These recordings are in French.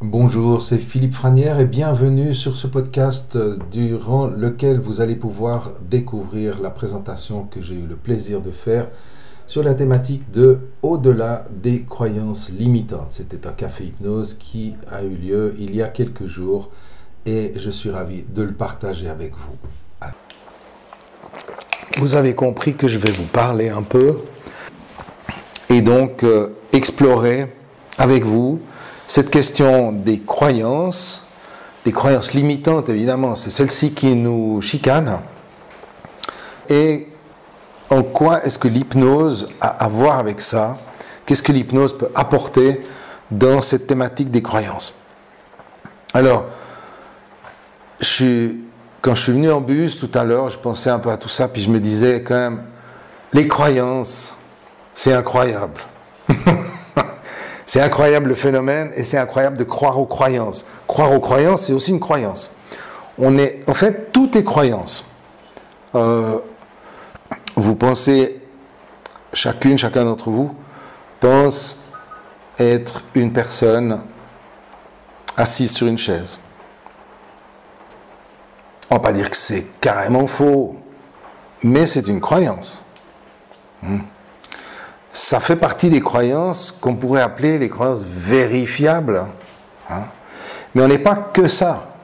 Bonjour, c'est Philippe Franière et bienvenue sur ce podcast durant lequel vous allez pouvoir découvrir la présentation que j'ai eu le plaisir de faire sur la thématique de Au-delà des croyances limitantes. C'était un café hypnose qui a eu lieu il y a quelques jours et je suis ravi de le partager avec vous. Vous avez compris que je vais vous parler un peu et donc explorer avec vous cette question des croyances limitantes évidemment, c'est celle-ci qui nous chicane. Et en quoi est-ce que l'hypnose a à voir avec ça? Qu'est-ce que l'hypnose peut apporter dans cette thématique des croyances? Alors, quand je suis venu en bus tout à l'heure, je pensais un peu à tout ça, puis je me disais quand même, les croyances, c'est incroyable. C'est incroyable le phénomène, et c'est incroyable de croire aux croyances. Croire aux croyances, c'est aussi une croyance. En fait, tout est croyance. Vous pensez, chacun d'entre vous, pense être une personne assise sur une chaise. On ne va pas dire que c'est carrément faux, mais c'est une croyance. Ça fait partie des croyances qu'on pourrait appeler les croyances vérifiables. Mais on n'est pas que ça.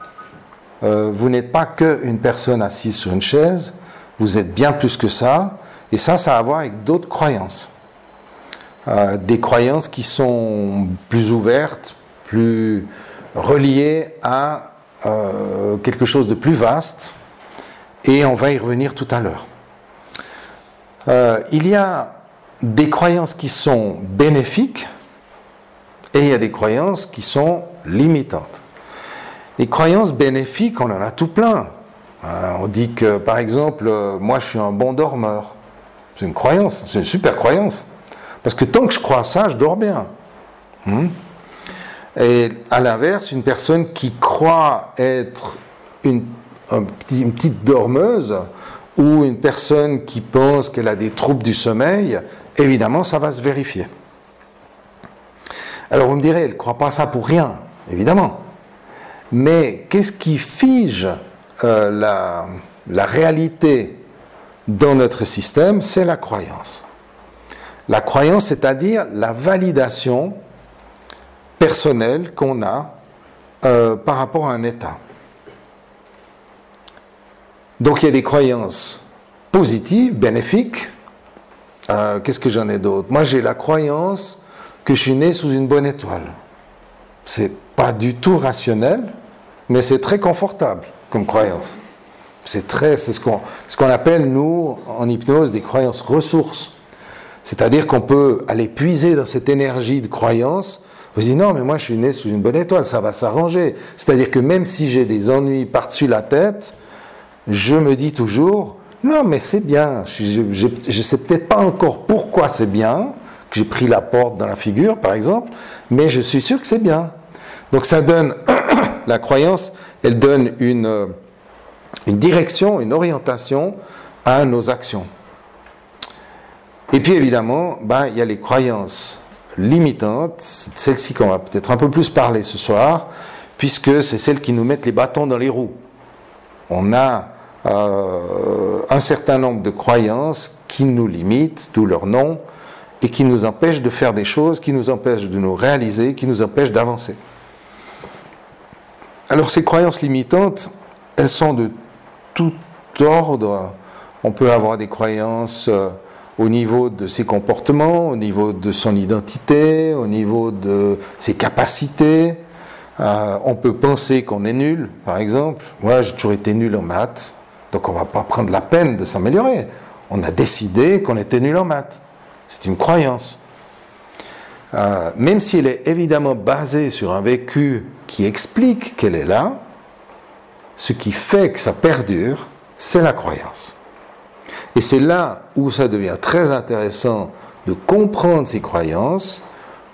Vous n'êtes pas qu'une personne assise sur une chaise, vous êtes bien plus que ça, et ça a à voir avec d'autres croyances. Des croyances qui sont plus ouvertes, plus reliées à quelque chose de plus vaste, et on va y revenir tout à l'heure. Il y a des croyances qui sont bénéfiques et il y a des croyances qui sont limitantes. Les croyances bénéfiques, on en a tout plein. On dit que, par exemple, moi je suis un bon dormeur. C'est une croyance, c'est une super croyance. Parce que tant que je crois à ça, je dors bien. Et à l'inverse, une personne qui croit être une petite dormeuse ou une personne qui pense qu'elle a des troubles du sommeil, évidemment, ça va se vérifier. Alors vous me direz, elle ne croit pas ça pour rien, évidemment. Mais qu'est-ce qui fige la réalité dans notre système? C'est la croyance. La croyance, c'est-à-dire la validation personnelle qu'on a par rapport à un état. Donc il y a des croyances positives, bénéfiques. Qu'est-ce que j'en ai d'autre? Moi j'ai la croyance que je suis né sous une bonne étoile. C'est pas du tout rationnel, mais c'est très confortable comme croyance. C'est ce qu'on appelle nous en hypnose des croyances ressources. C'est-à-dire qu'on peut aller puiser dans cette énergie de croyance. Vous dites non mais moi je suis né sous une bonne étoile, ça va s'arranger. C'est-à-dire que même si j'ai des ennuis par-dessus la tête, je me dis toujours, non mais c'est bien, je ne sais peut-être pas encore pourquoi c'est bien, que j'ai pris la porte dans la figure par exemple, mais je suis sûr que c'est bien. Donc ça donne, la croyance, elle donne une direction, une orientation à nos actions. Et puis évidemment, il y a les croyances limitantes, c'est celles-ci qu'on va peut-être un peu plus parler ce soir, puisque c'est celles qui nous mettent les bâtons dans les roues. On a un certain nombre de croyances qui nous limitent, d'où leur nom, et qui nous empêchent de faire des choses, qui nous empêchent de nous réaliser, qui nous empêchent d'avancer. Alors ces croyances limitantes, elles sont de tout ordre. On peut avoir des croyances au niveau de ses comportements, au niveau de son identité, au niveau de ses capacités. On peut penser qu'on est nul, par exemple. Moi, j'ai toujours été nul en maths. Donc on ne va pas prendre la peine de s'améliorer. On a décidé qu'on était nul en maths. C'est une croyance. Même si elle est évidemment basée sur un vécu qui explique qu'elle est là, ce qui fait que ça perdure, c'est la croyance. Et c'est là où ça devient très intéressant de comprendre ces croyances,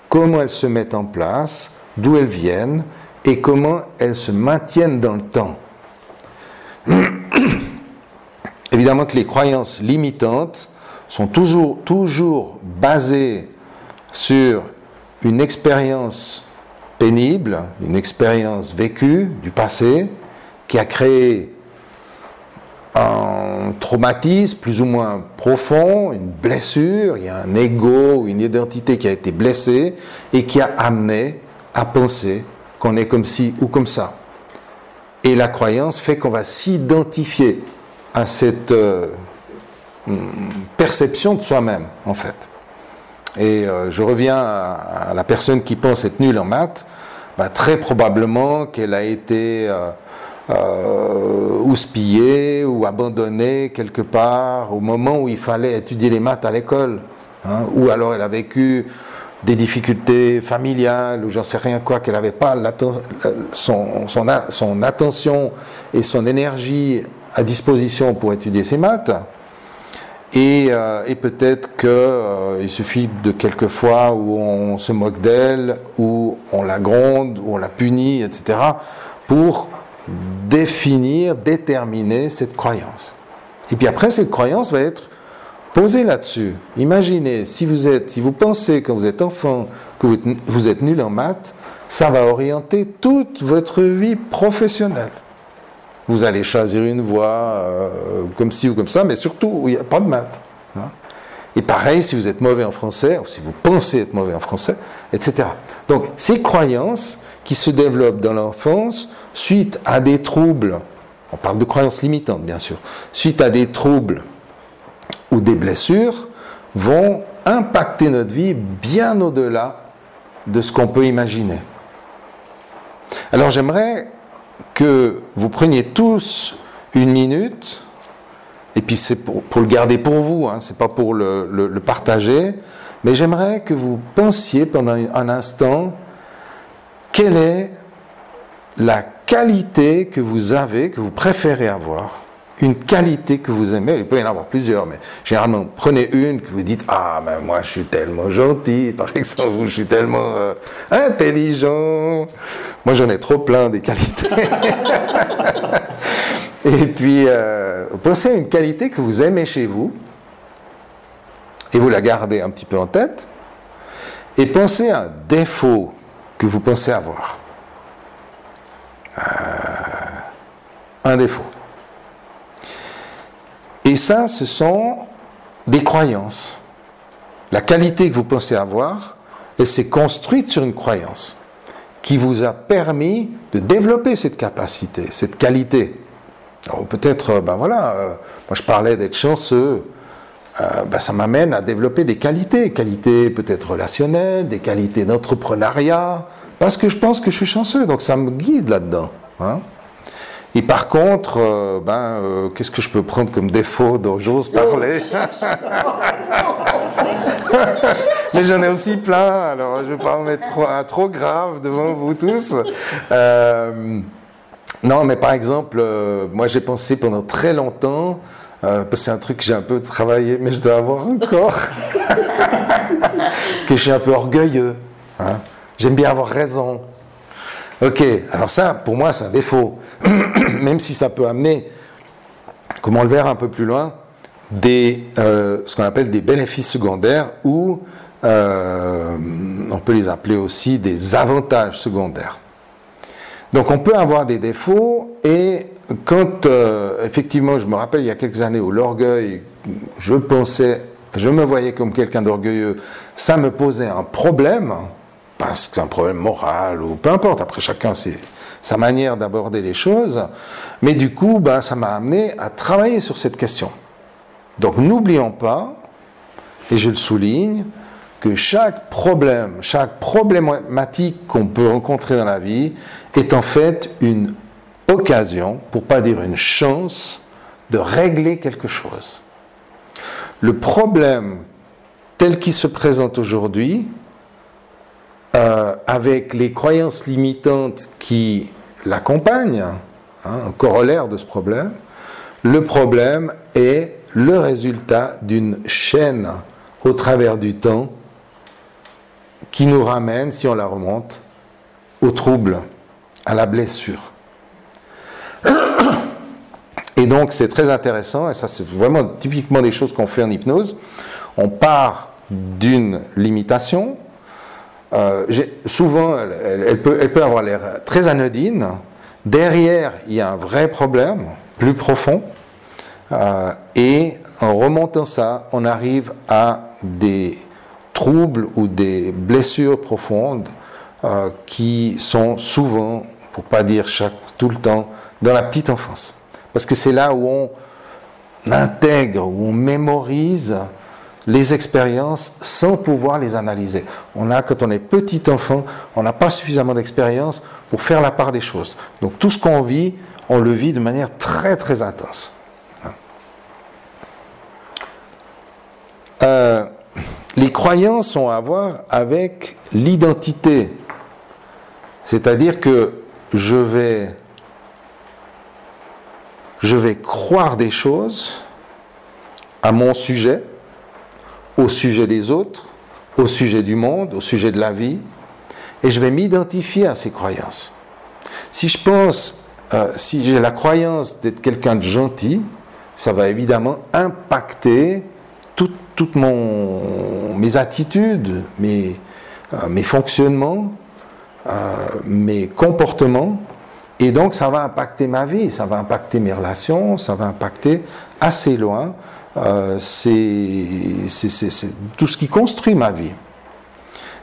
comment elles se mettent en place, d'où elles viennent et comment elles se maintiennent dans le temps. Évidemment que les croyances limitantes sont toujours basées sur une expérience pénible, une expérience vécue du passé, qui a créé un traumatisme plus ou moins profond, une blessure, il y a un ego, une identité qui a été blessée et qui a amené à penser qu'on est comme ci ou comme ça. Et la croyance fait qu'on va s'identifier à cette perception de soi-même, en fait. Et je reviens à la personne qui pense être nulle en maths, très probablement qu'elle a été houspillée ou abandonnée quelque part au moment où il fallait étudier les maths à l'école, hein, ou alors elle a vécu des difficultés familiales, ou j'en sais rien quoi, qu'elle n'avait pas son attention et son énergie à disposition pour étudier ses maths. Et peut-être qu'il suffit de quelques fois où on se moque d'elle, où on la gronde, où on la punit, etc., pour déterminer cette croyance. Et puis après, cette croyance va être posez là-dessus. Imaginez, si vous pensez quand vous êtes enfant que vous êtes nul en maths, ça va orienter toute votre vie professionnelle. Vous allez choisir une voie comme ci ou comme ça, mais surtout où il n'y a pas de maths. Hein. Et pareil, si vous êtes mauvais en français, ou si vous pensez être mauvais en français, etc. Donc, ces croyances qui se développent dans l'enfance suite à des troubles, on parle de croyances limitantes bien sûr, suite à des troubles ou des blessures, vont impacter notre vie bien au-delà de ce qu'on peut imaginer. Alors j'aimerais que vous preniez tous une minute, et puis c'est pour le garder pour vous, hein, c'est pas pour le partager, mais j'aimerais que vous pensiez pendant un instant quelle est la qualité que vous avez, que vous préférez avoir. Une qualité que vous aimez, il peut y en avoir plusieurs, mais généralement, prenez une que vous dites « Ah, ben moi, je suis tellement gentil, par exemple, ou je suis tellement intelligent. » Moi, j'en ai trop plein des qualités. Et puis, pensez à une qualité que vous aimez chez vous, et vous la gardez un petit peu en tête, et pensez à un défaut que vous pensez avoir. Un défaut. Et ça, ce sont des croyances. La qualité que vous pensez avoir, elle s'est construite sur une croyance qui vous a permis de développer cette capacité, cette qualité. Alors peut-être, moi je parlais d'être chanceux, ça m'amène à développer des qualités peut-être relationnelles, des qualités d'entrepreneuriat, parce que je pense que je suis chanceux, donc ça me guide là-dedans. Hein. Et par contre, qu'est-ce que je peux prendre comme défaut dont j'ose parler? Mais j'en ai aussi plein, alors je ne vais pas en mettre trop grave devant vous tous. Non, mais par exemple, moi j'ai pensé pendant très longtemps, parce que c'est un truc que j'ai un peu travaillé, mais je dois avoir encore, que je suis un peu orgueilleux. Hein. J'aime bien avoir raison. Ok, alors ça, pour moi, c'est un défaut. Même si ça peut amener, comme on le verra un peu plus loin, ce qu'on appelle des bénéfices secondaires ou on peut les appeler aussi des avantages secondaires. Donc on peut avoir des défauts et quand effectivement, je me rappelle il y a quelques années où l'orgueil, je me voyais comme quelqu'un d'orgueilleux, ça me posait un problème, parce que c'est un problème moral ou peu importe, après chacun c'est sa manière d'aborder les choses, mais du coup, ça m'a amené à travailler sur cette question. Donc n'oublions pas, et je le souligne, que chaque problème, chaque problématique qu'on peut rencontrer dans la vie est en fait une occasion, pour ne pas dire une chance, de régler quelque chose. Le problème tel qu'il se présente aujourd'hui, avec les croyances limitantes qui l'accompagnent, un corollaire de ce problème, le problème est le résultat d'une chaîne au travers du temps qui nous ramène, si on la remonte, au trouble, à la blessure. Et donc c'est très intéressant, et ça c'est vraiment typiquement des choses qu'on fait en hypnose. On part d'une limitation, Souvent, elle peut avoir l'air très anodine. Derrière, il y a un vrai problème, plus profond. Et en remontant ça, on arrive à des troubles ou des blessures profondes qui sont souvent, pour pas dire tout le temps, dans la petite enfance. Parce que c'est là où on intègre, où on mémorise les expériences sans pouvoir les analyser. Quand on est petit enfant, on n'a pas suffisamment d'expérience pour faire la part des choses. Donc tout ce qu'on vit, on le vit de manière très très intense. Les croyances ont à voir avec l'identité. C'est-à-dire que je vais croire des choses à mon sujet, au sujet des autres, au sujet du monde, au sujet de la vie, et je vais m'identifier à ces croyances. Si je pense, si j'ai la croyance d'être quelqu'un de gentil, ça va évidemment impacter toutes mes attitudes, mes fonctionnements, mes comportements, et donc ça va impacter ma vie, ça va impacter mes relations, ça va impacter assez loin. C'est tout ce qui construit ma vie.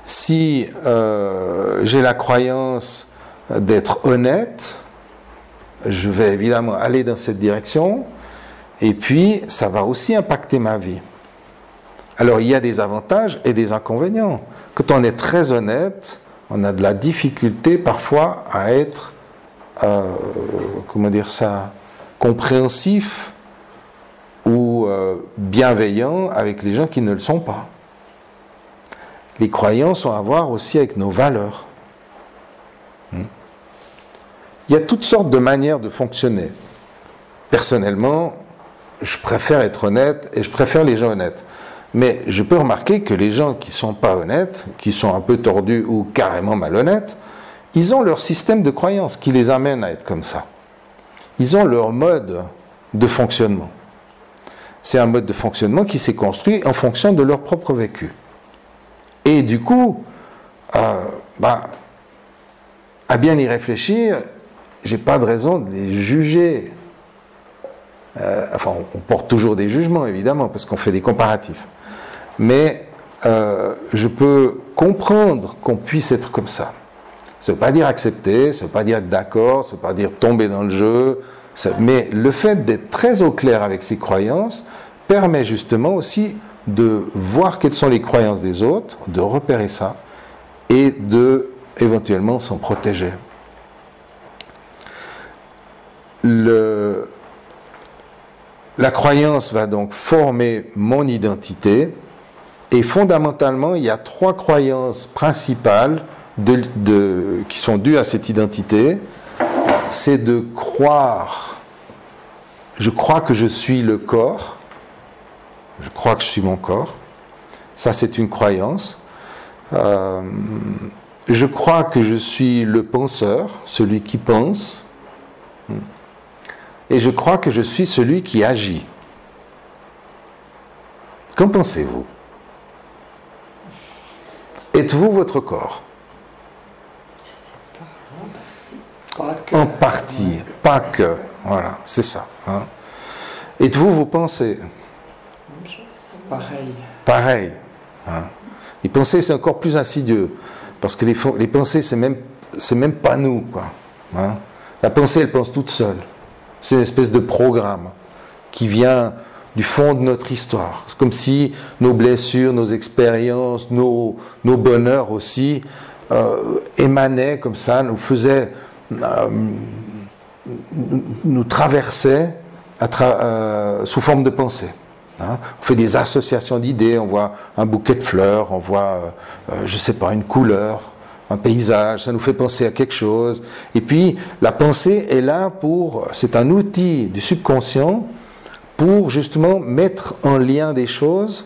Si j'ai la croyance d'être honnête, je vais évidemment aller dans cette direction, et puis ça va aussi impacter ma vie. Alors il y a des avantages et des inconvénients. Quand on est très honnête, on a de la difficulté parfois à être, compréhensif ou bienveillant avec les gens qui ne le sont pas. Les croyances ont à voir aussi avec nos valeurs. Il y a toutes sortes de manières de fonctionner. Personnellement, je préfère être honnête et je préfère les gens honnêtes. Mais je peux remarquer que les gens qui ne sont pas honnêtes, qui sont un peu tordus ou carrément malhonnêtes, ils ont leur système de croyances qui les amène à être comme ça. Ils ont leur mode de fonctionnement. C'est un mode de fonctionnement qui s'est construit en fonction de leur propre vécu. Et du coup, à bien y réfléchir, je n'ai pas de raison de les juger. On porte toujours des jugements, évidemment, parce qu'on fait des comparatifs. Mais je peux comprendre qu'on puisse être comme ça. Ça ne veut pas dire accepter, ça ne veut pas dire être d'accord, ça ne veut pas dire tomber dans le jeu. Mais le fait d'être très au clair avec ses croyances permet justement aussi de voir quelles sont les croyances des autres, de repérer ça, et de éventuellement s'en protéger. La croyance va donc former mon identité, et fondamentalement, il y a 3 croyances principales qui sont dues à cette identité. C'est de croire, je crois que je suis le corps, je crois que je suis mon corps, ça c'est une croyance. Je crois que je suis le penseur, celui qui pense, et je crois que je suis celui qui agit. Qu'en pensez-vous? Êtes-vous votre corps? En partie, pas que. Voilà, c'est ça. Hein. Êtes-vous vos pensées? Pareil. Pareil. Hein. Les pensées, c'est encore plus insidieux. Parce que les pensées, c'est même pas nous, quoi. Hein. La pensée, elle pense toute seule. C'est une espèce de programme qui vient du fond de notre histoire. C'est comme si nos blessures, nos expériences, nos bonheurs aussi émanaient comme ça, nous traversaient sous forme de pensée. Hein. On fait des associations d'idées, on voit un bouquet de fleurs, on voit, je ne sais pas, une couleur, un paysage, ça nous fait penser à quelque chose. Et puis, la pensée est là c'est un outil du subconscient pour justement mettre en lien des choses,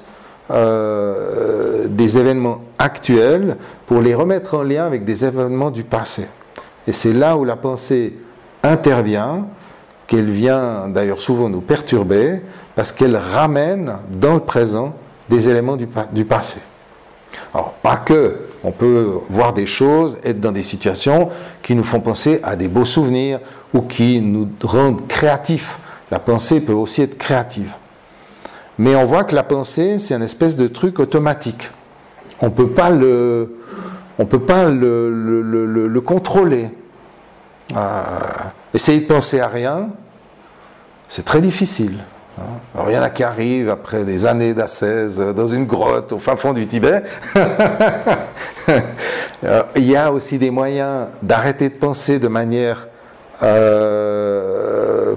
des événements actuels, pour les remettre en lien avec des événements du passé. Et c'est là où la pensée intervient, qu'elle vient d'ailleurs souvent nous perturber, parce qu'elle ramène dans le présent des éléments du passé. Alors, pas que. On peut voir des choses, être dans des situations qui nous font penser à des beaux souvenirs ou qui nous rendent créatifs. La pensée peut aussi être créative. Mais on voit que la pensée, c'est une espèce de truc automatique. On ne peut pas le contrôler. Essayer de penser à rien, c'est très difficile. Alors, il y en a qui arrivent après des années d'ascèse dans une grotte au fin fond du Tibet. Il y a aussi des moyens d'arrêter de penser de manière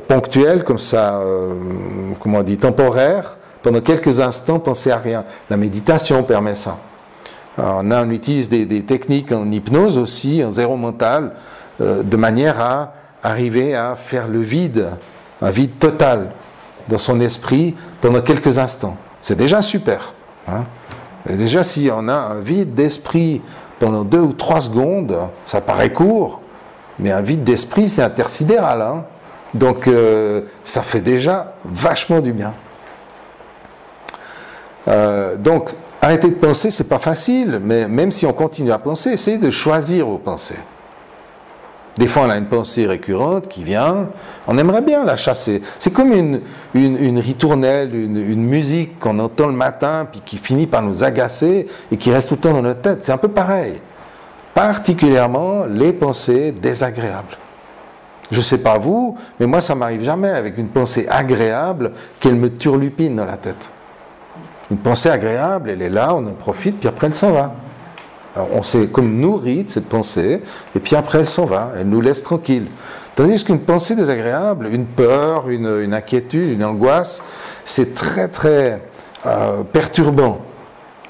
ponctuelle, comme ça, comment on dit, temporaire, pendant quelques instants, penser à rien. La méditation permet ça. Alors, on utilise des techniques en hypnose aussi, en zéro mental, de manière à arriver à faire le vide, un vide total dans son esprit pendant quelques instants. C'est déjà super. Et déjà, si on a un vide d'esprit pendant 2 ou 3 secondes, ça paraît court, mais un vide d'esprit, c'est intersidéral. Donc, ça fait déjà vachement du bien. Donc, arrêter de penser, c'est pas facile, mais même si on continue à penser, essayez de choisir vos pensées. Des fois, on a une pensée récurrente qui vient, on aimerait bien la chasser. C'est comme une ritournelle, une musique qu'on entend le matin, puis qui finit par nous agacer et qui reste tout le temps dans notre tête. C'est un peu pareil. Particulièrement les pensées désagréables. Je ne sais pas vous, mais moi, ça ne m'arrive jamais avec une pensée agréable qu'elle me turlupine dans la tête. Une pensée agréable, elle est là, on en profite, puis après elle s'en va. Alors, on s'est comme nourri de cette pensée, et puis après elle s'en va, elle nous laisse tranquilles. Tandis qu'une pensée désagréable, une peur, une inquiétude, une angoisse, c'est très très perturbant.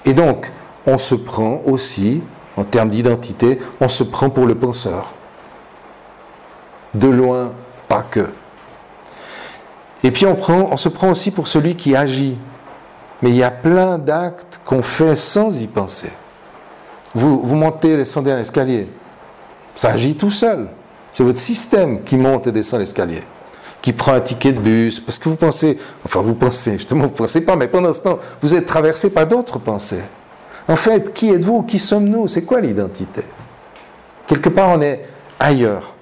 Et donc, on se prend aussi, en termes d'identité, on se prend pour le penseur. De loin, pas que. Et puis on se prend aussi pour celui qui agit. Mais il y a plein d'actes qu'on fait sans y penser. Vous montez et descendez un escalier. Ça agit tout seul. C'est votre système qui monte et descend l'escalier, qui prend un ticket de bus, parce que vous pensez, justement vous ne pensez pas, mais pendant ce temps, vous êtes traversé par d'autres pensées. En fait, qui êtes-vous? Qui sommes-nous? C'est quoi l'identité? Quelque part, on est ailleurs,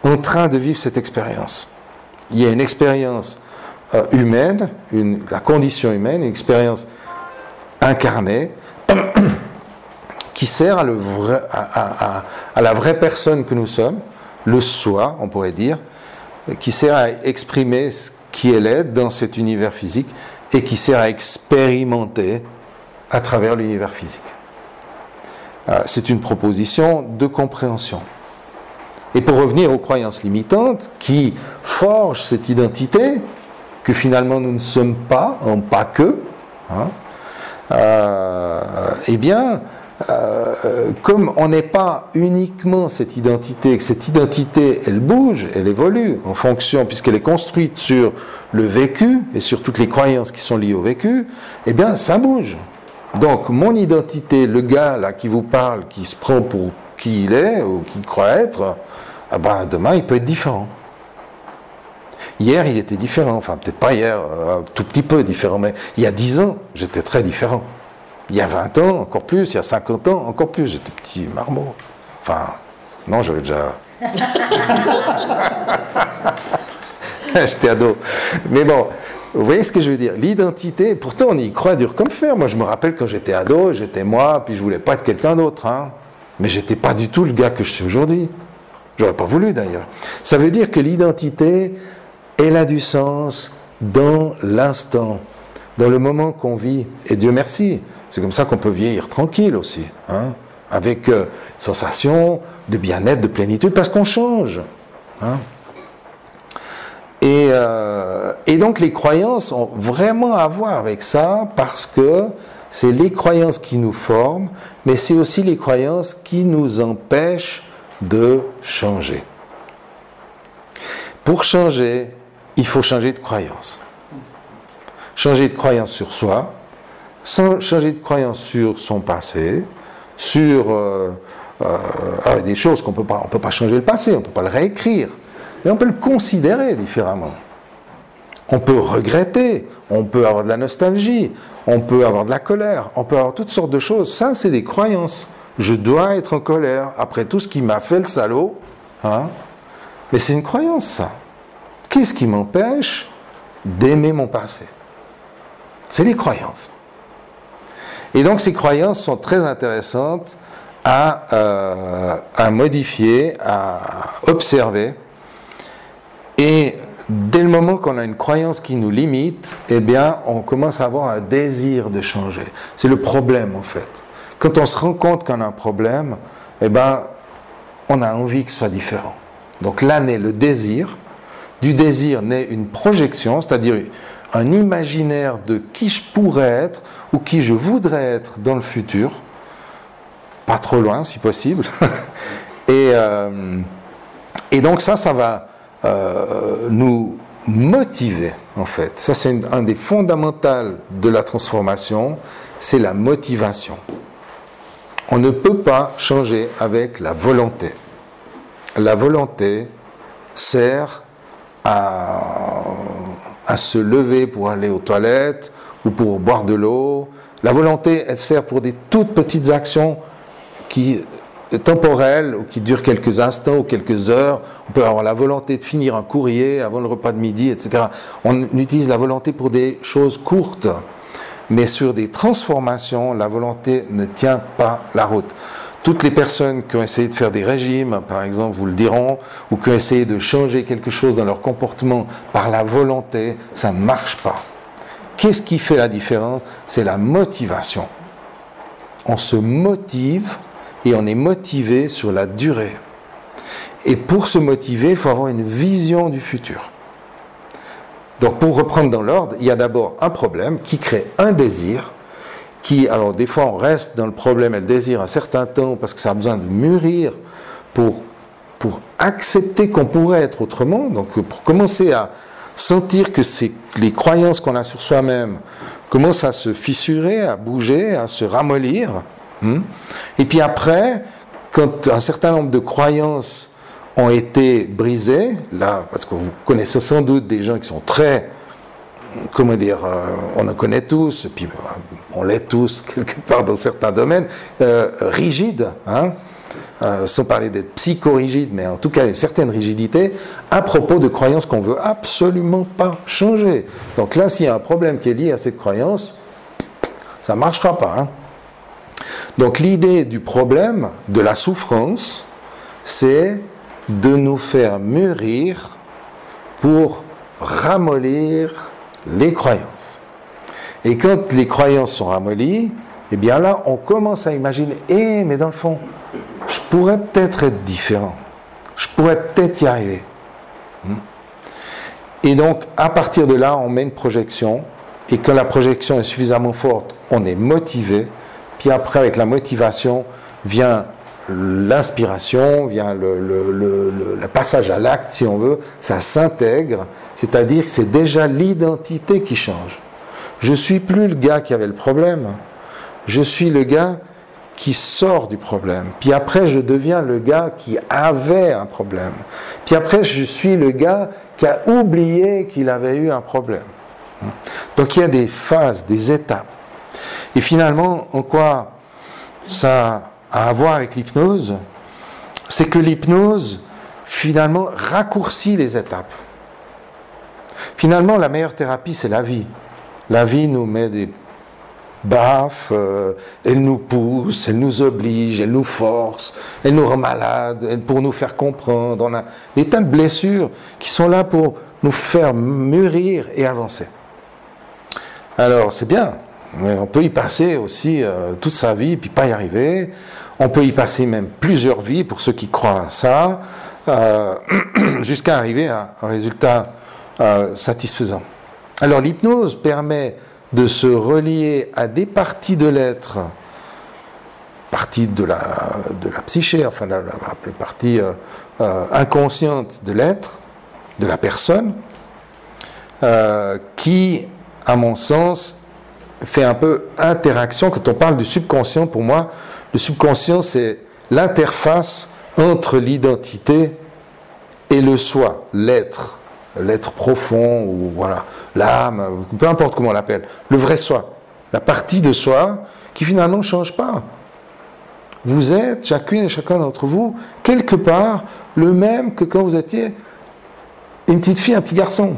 en train de vivre cette expérience. Il y a une expérience humaine, la condition humaine, une expérience incarnée, qui sert à la vraie personne que nous sommes, le soi, on pourrait dire, qui sert à exprimer qui elle est dans cet univers physique et qui sert à expérimenter à travers l'univers physique. C'est une proposition de compréhension. Et pour revenir aux croyances limitantes qui forgent cette identité, que finalement nous ne sommes pas, pas que, eh bien, comme on n'est pas uniquement cette identité, que cette identité, elle bouge, elle évolue en fonction, puisqu'elle est construite sur le vécu et sur toutes les croyances qui sont liées au vécu, eh bien, ça bouge. Donc, mon identité, le gars là qui vous parle, qui se prend pour qui il est ou qui croit être, demain, il peut être différent. Hier, il était différent, enfin, peut-être pas hier, un tout petit peu différent, mais il y a 10 ans, j'étais très différent. Il y a 20 ans, encore plus. Il y a 50 ans, encore plus. J'étais petit marmot. Enfin, non, j'avais déjà... J'étais ado. Mais bon, vous voyez ce que je veux dire? L'identité, pourtant on y croit dur comme fer. Moi, je me rappelle quand j'étais ado, j'étais moi, puis je voulais pas être quelqu'un d'autre. Mais j'étais pas du tout le gars que je suis aujourd'hui. J'aurais pas voulu d'ailleurs. Ça veut dire que l'identité, elle a du sens dans l'instant, dans le moment qu'on vit. Et Dieu merci. C'est comme ça qu'on peut vieillir tranquille aussi, avec une sensation de bien-être, de plénitude, parce qu'on change. Et donc les croyances ont vraiment à voir avec ça, parce que c'est les croyances qui nous forment, mais c'est aussi les croyances qui nous empêchent de changer. Pour changer, il faut changer de croyance. Changer de croyance sur soi, changer de croyance sur son passé, sur des choses qu'on peut pas changer le passé, on peut pas le réécrire, mais on peut le considérer différemment. On peut regretter, on peut avoir de la nostalgie, on peut avoir de la colère, on peut avoir toutes sortes de choses. Ça, c'est des croyances. je dois être en colère après tout ce qui m'a fait le salaud. Hein? Mais c'est une croyance, ça. Qu'est-ce qui m'empêche d'aimer mon passé? C'est les croyances. Et donc ces croyances sont très intéressantes à modifier, à observer. Et dès le moment qu'on a une croyance qui nous limite, eh bien, on commence à avoir un désir de changer. C'est le problème, en fait. Quand on se rend compte qu'on a un problème, eh bien, on a envie que ce soit différent. Donc là naît le désir. Du désir naît une projection, c'est-à-dire un imaginaire de qui je pourrais être ou qui je voudrais être dans le futur. Pas trop loin, si possible. Et donc ça va nous motiver, en fait. Ça, c'est un des fondamentaux de la transformation, c'est la motivation. On ne peut pas changer avec la volonté. La volonté sert à se lever pour aller aux toilettes ou pour boire de l'eau. La volonté, elle sert pour des toutes petites actions temporelles ou qui durent quelques instants ou quelques heures. On peut avoir la volonté de finir un courrier avant le repas de midi, etc. On utilise la volonté pour des choses courtes. Mais sur des transformations, la volonté ne tient pas la route. Toutes les personnes qui ont essayé de faire des régimes, par exemple, vous le diront, ou qui ont essayé de changer quelque chose dans leur comportement par la volonté, ça ne marche pas. Qu'est-ce qui fait la différence? C'est la motivation. On se motive et on est motivé sur la durée. Et pour se motiver, il faut avoir une vision du futur. Donc pour reprendre dans l'ordre, il y a d'abord un problème qui crée un désir, alors des fois on reste dans le problème et le désir un certain temps parce que ça a besoin de mûrir pour accepter qu'on pourrait être autrement, donc pour commencer à sentir que les croyances qu'on a sur soi-même commencent à se fissurer, à bouger, à se ramollir. Et puis après, quand un certain nombre de croyances ont été brisées, là, parce que vous connaissez sans doute des gens qui sont très, on en connaît tous, et puis on l'est tous quelque part dans certains domaines, rigides, hein, sans parler d'être psychorigide, mais en tout cas une certaine rigidité à propos de croyances qu'on ne veut absolument pas changer. Donc là, s'il y a un problème qui est lié à cette croyance, ça ne marchera pas. Hein. Donc l'idée du problème, de la souffrance, c'est de nous faire mûrir pour ramollir les croyances. Et quand les croyances sont ramollies, eh bien là, on commence à imaginer, mais dans le fond, je pourrais peut-être être différent. Je pourrais peut-être y arriver. Et donc, à partir de là, on met une projection. Et quand la projection est suffisamment forte, on est motivé. Puis après, avec la motivation, vient l'inspiration, vient le passage à l'acte, si on veut. Ça s'intègre. C'est-à-dire que c'est déjà l'identité qui change. Je ne suis plus le gars qui avait le problème. Je suis le gars qui sort du problème. Puis après, je deviens le gars qui avait un problème. Puis après, je suis le gars qui a oublié qu'il avait eu un problème. Donc il y a des phases, des étapes. Et finalement, en quoi ça a à voir avec l'hypnose? C'est que l'hypnose, finalement, raccourcit les étapes. Finalement, la meilleure thérapie, c'est la vie. La vie nous met des baffes, elle nous pousse, elle nous oblige, elle nous force, elle nous rend malade, pour nous faire comprendre. On a des tas de blessures qui sont là pour nous faire mûrir et avancer. Alors, c'est bien, mais on peut y passer aussi toute sa vie, puis pas y arriver. On peut y passer même plusieurs vies, pour ceux qui croient à ça, jusqu'à arriver à un résultat satisfaisant. Alors, l'hypnose permet de se relier à des parties de l'être, parties de la psyché, enfin la partie inconsciente de l'être, de la personne, qui, à mon sens, fait un peu interaction. Quand on parle du subconscient, pour moi, le subconscient, c'est l'interface entre l'identité et le soi, l'être profond, ou voilà, l'âme, peu importe comment on l'appelle, le vrai soi, la partie de soi qui finalement ne change pas. vous êtes, chacune et chacun d'entre vous, quelque part, le même que quand vous étiez une petite fille, un petit garçon.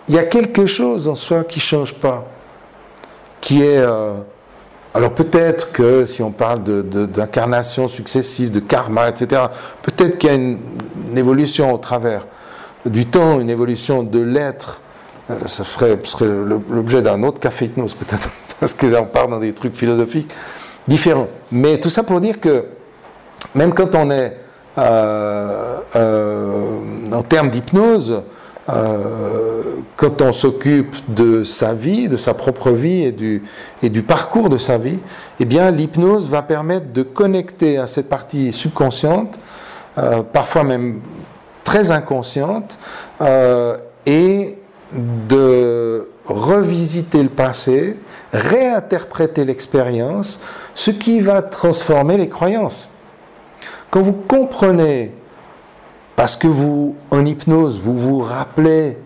Il y a quelque chose en soi qui ne change pas, qui est... alors peut-être que si on parle d'incarnation successive, de karma, etc., peut-être qu'il y a une évolution au travers du temps, une évolution de l'être. Ça serait l'objet d'un autre café hypnose peut-être, parce que là on part dans des trucs philosophiques différents. Mais tout ça pour dire que même quand on est en termes d'hypnose, quand on s'occupe de sa vie, de sa propre vie et du parcours de sa vie, eh bien l'hypnose va permettre de connecter à cette partie subconsciente, parfois même très inconsciente, et de revisiter le passé, réinterpréter l'expérience, ce qui va transformer les croyances. Quand vous comprenez, parce que vous, en hypnose, vous vous rappelez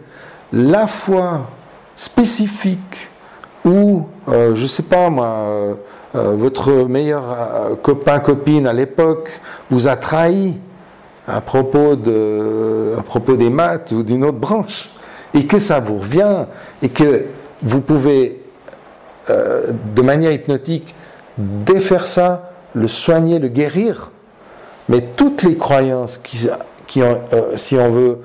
la fois spécifique où, je ne sais pas moi, votre meilleur copain, copine à l'époque vous a trahi à propos des maths ou d'une autre branche, et que ça vous revient, et que vous pouvez, de manière hypnotique, défaire ça, le soigner, le guérir, mais toutes les croyances si on veut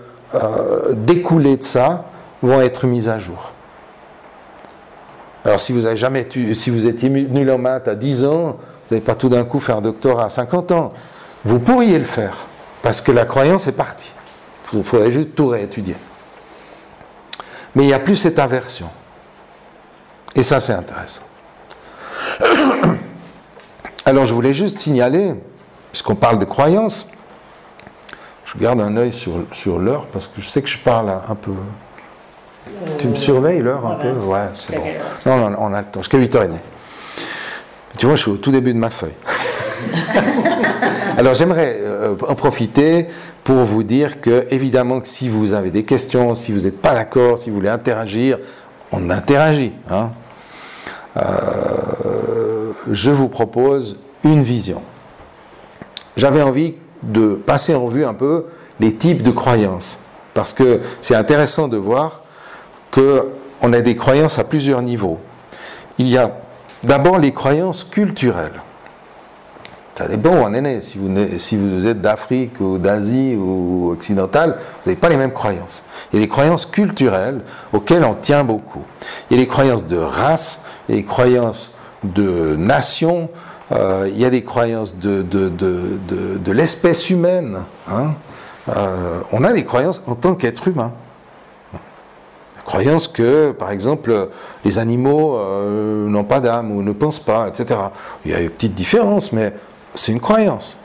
découler de ça, vont être mises à jour. Alors si vous étiez nul en maths à 10 ans, vous n'allez pas tout d'un coup faire un doctorat à 50 ans. Vous pourriez le faire, parce que la croyance est partie. Il faudrait juste tout réétudier. Mais il n'y a plus cette aversion. Et ça, c'est intéressant. Alors, je voulais juste signaler, puisqu'on parle de croyances, je garde un œil sur l'heure, parce que je sais que je parle un peu. Tu me surveilles l'heure un peu? Ouais, c'est bon. Non, on a le temps, jusqu'à 8h30. Tu vois, je suis au tout début de ma feuille. Alors, j'aimerais en profiter pour vous dire que, évidemment, que si vous avez des questions, si vous n'êtes pas d'accord, si vous voulez interagir, on interagit. Hein. Je vous propose une vision. J'avais envie de passer en revue un peu les types de croyances, parce que c'est intéressant de voir qu'on a des croyances à plusieurs niveaux. Il y a d'abord les croyances culturelles. Ça dépend où on est né. Si vous êtes d'Afrique ou d'Asie ou occidentale, vous n'avez pas les mêmes croyances. Il y a des croyances culturelles auxquelles on tient beaucoup. Il y a des croyances de race, il y a des croyances de nation, il y a des croyances de l'espèce humaine. Hein. On a des croyances en tant qu'être humain. La croyance que, par exemple, les animaux n'ont pas d'âme ou ne pensent pas, etc. Il y a une petite différence, mais c'est une croyance.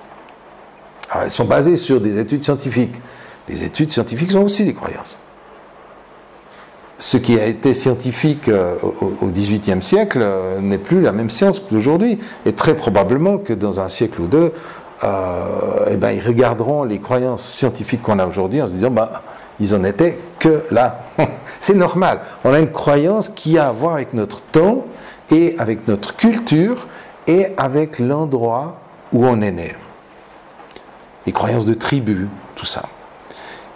Alors, elles sont basées sur des études scientifiques. Les études scientifiques sont aussi des croyances. Ce qui a été scientifique au XVIIIe siècle n'est plus la même science qu'aujourd'hui. Et très probablement que dans un siècle ou deux, ils regarderont les croyances scientifiques qu'on a aujourd'hui en se disant ils en étaient que là. C'est normal. On a une croyance qui a à voir avec notre temps et avec notre culture et avec l'endroit où on est né. Les croyances de tribu, tout ça.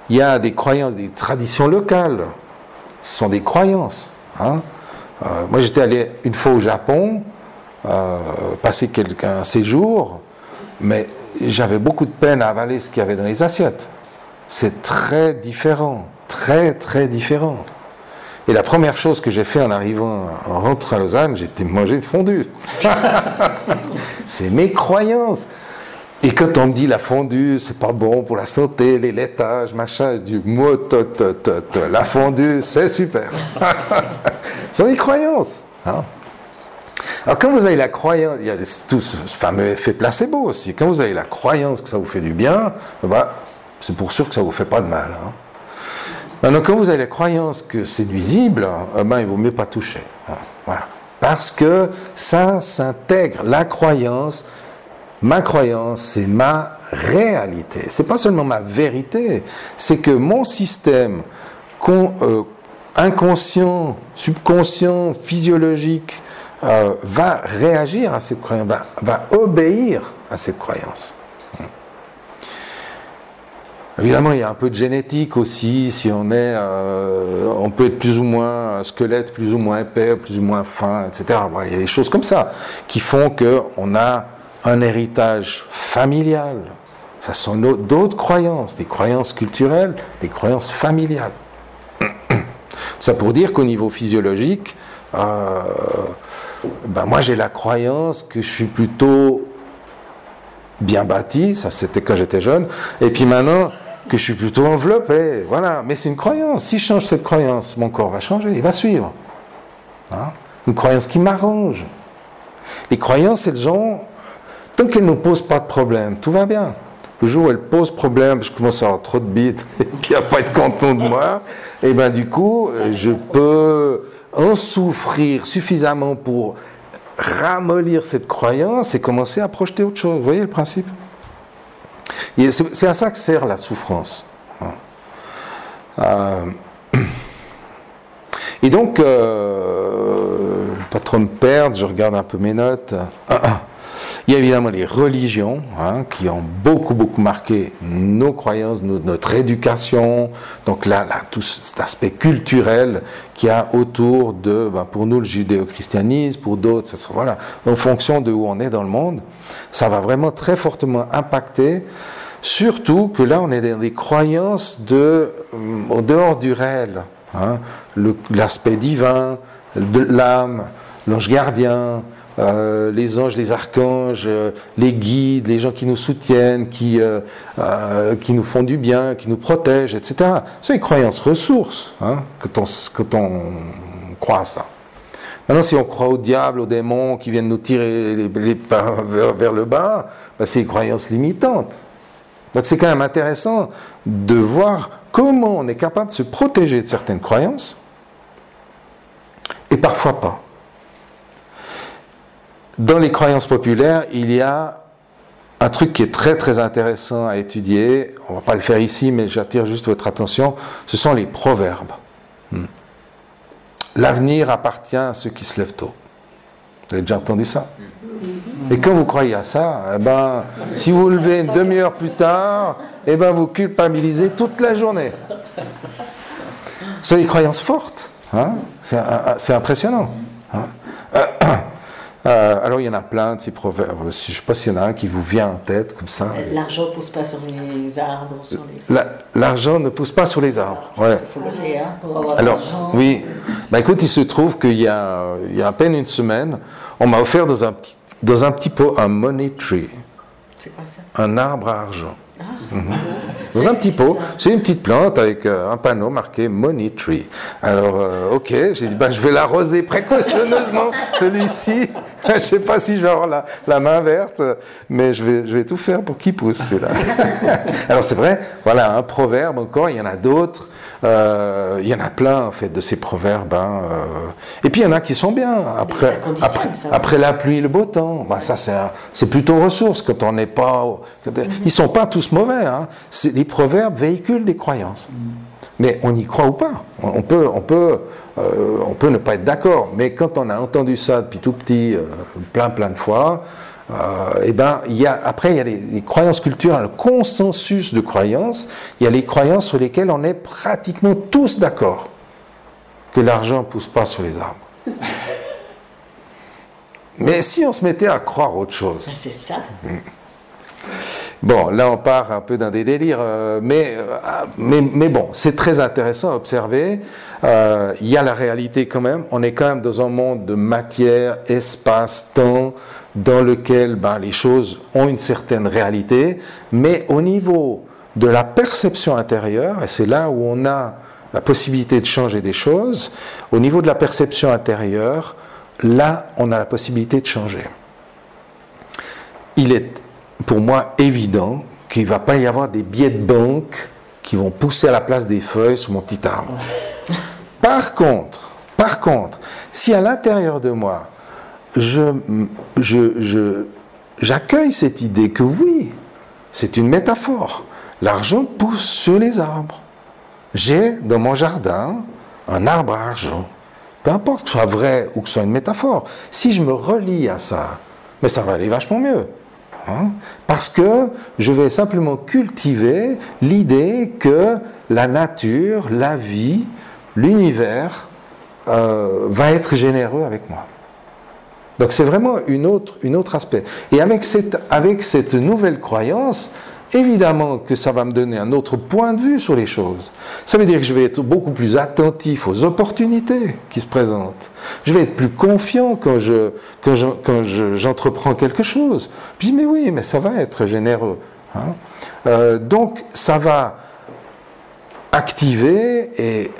Il y a des croyances, des traditions locales. Ce sont des croyances. Hein. Moi, j'étais allé une fois au Japon, passer un séjour, mais j'avais beaucoup de peine à avaler ce qu'il y avait dans les assiettes. C'est très différent, très très différent. Et la première chose que j'ai fait en rentrant à Lausanne, j'ai été manger de fondue. C'est mes croyances. Et quand on me dit la fondue, c'est pas bon pour la santé, les laitages, machin, du mot la fondue, c'est super. Ce sont des croyances. Hein. Alors quand vous avez la croyance, il y a tout ce fameux effet placebo aussi, quand vous avez la croyance que ça vous fait du bien, c'est pour sûr que ça ne vous fait pas de mal. Hein. Maintenant, quand vous avez la croyance que c'est nuisible, il vaut mieux pas toucher. Hein. Voilà. Parce que ça s'intègre, la croyance. Ma croyance, c'est ma réalité. C'est pas seulement ma vérité, c'est que mon système inconscient, subconscient, physiologique va réagir à cette croyance, va obéir à cette croyance. Évidemment, il y a un peu de génétique aussi, si on peut être plus ou moins un squelette, plus ou moins épais, plus ou moins fin, etc. Bon, il y a des choses comme ça qui font qu'on a un héritage familial. Ça sont d'autres croyances, des croyances culturelles, des croyances familiales. Ça pour dire qu'au niveau physiologique, moi j'ai la croyance que je suis plutôt bien bâti, ça c'était quand j'étais jeune, et puis maintenant que je suis plutôt enveloppé, voilà. Mais c'est une croyance. Si je change cette croyance, mon corps va changer, il va suivre. Hein? Une croyance qui m'arrange. Les croyances, elles ont, tant qu'elles ne nous posent pas de problème, tout va bien. Le jour où elles posent problème, je commence à avoir trop de bites, et puis à pas être content de moi, et bien du coup, je peux en souffrir suffisamment pour ramollir cette croyance et commencer à projeter autre chose. Vous voyez le principe ? C'est à ça que sert la souffrance. Et donc, pas trop me perdre, je regarde un peu mes notes. Il y a évidemment les religions qui ont beaucoup marqué nos croyances, notre éducation. Donc là, tout cet aspect culturel qu'il y a autour de, pour nous, le judéo-christianisme, pour d'autres, voilà, en fonction de où on est dans le monde, ça va vraiment très fortement impacter. Surtout que là, on est dans des croyances au dehors du réel. L'aspect divin, de l'âme, l'ange gardien, les anges, les archanges, les guides, les gens qui nous soutiennent, qui nous font du bien, qui nous protègent, etc. C'est une croyance ressource, quand on croit à ça. Maintenant, si on croit au diable, aux démons qui viennent nous tirer vers le bas, c'est une croyance limitante. Donc c'est quand même intéressant de voir comment on est capable de se protéger de certaines croyances, et parfois pas. Dans les croyances populaires, il y a un truc qui est très intéressant à étudier. On ne va pas le faire ici, mais j'attire juste votre attention. Ce sont les proverbes. L'avenir appartient à ceux qui se lèvent tôt. Vous avez déjà entendu ça ? Et quand vous croyez à ça, si vous vous levez une demi-heure plus tard, vous culpabilisez toute la journée. Ce sont des croyances fortes. C'est impressionnant. Alors il y en a plein de ces proverbes. Je ne sais pas s'il y en a un qui vous vient en tête comme ça. L'argent ne pousse pas sur les arbres. L'argent ne pousse pas sur les arbres. Ouais. Il faut le savoir pour avoir Alors, l'argent. oui. Écoute, il se trouve qu'il y a à peine une semaine, on m'a offert dans un petit pot un money tree. C'est quoi ça ? Un arbre à argent. Dans un petit pot, c'est une petite plante avec un panneau marqué Money Tree. Alors, ok, j'ai dit, je vais l'arroser précautionneusement, celui-ci. Je ne sais pas si je vais avoir la main verte, mais je vais tout faire pour qu'il pousse, celui-là. Alors, c'est vrai, voilà, un proverbe encore, il y en a d'autres. Il y en a plein, en fait, de ces proverbes. Et puis, il y en a qui sont bien. Après la pluie, le beau temps. Ça, c'est plutôt ressource quand on n'est pas... Ils ne sont pas tous mauvais. Les proverbes véhiculent des croyances. Mais on y croit ou pas. On peut ne pas être d'accord. Mais quand on a entendu ça depuis tout petit, plein de fois... il y a les croyances culturelles, le consensus de croyances, il y a les croyances sur lesquelles on est pratiquement tous d'accord que l'argent ne pousse pas sur les arbres. Mais si on se mettait à croire autre chose... C'est ça. Bon, là on part un peu dans des délires, mais bon, c'est très intéressant à observer. Il y a la réalité quand même, on est quand même dans un monde de matière, espace, temps, dans lequel les choses ont une certaine réalité, mais au niveau de la perception intérieure, et c'est là où on a la possibilité de changer des choses, au niveau de la perception intérieure, là on a la possibilité de changer. Il est pour moi évident qu'il ne va pas y avoir des billets de banque qui vont pousser à la place des feuilles sur mon petit arbre. Par contre, si à l'intérieur de moi, j'accueille cette idée que oui, c'est une métaphore. L'argent pousse sur les arbres. J'ai dans mon jardin un arbre à argent. Peu importe que ce soit vrai ou que ce soit une métaphore. Si je me relie à ça, mais ça va aller vachement mieux. hein, parce que je vais simplement cultiver l'idée que la nature, la vie, l'univers va être généreux avec moi. Donc c'est vraiment une autre aspect. Et avec cette nouvelle croyance, évidemment que ça va me donner un autre point de vue sur les choses. Ça veut dire que je vais être beaucoup plus attentif aux opportunités qui se présentent. Je vais être plus confiant quand j'entreprends quelque chose. Puis mais oui, mais ça va être généreux. Hein. Donc ça va activer, et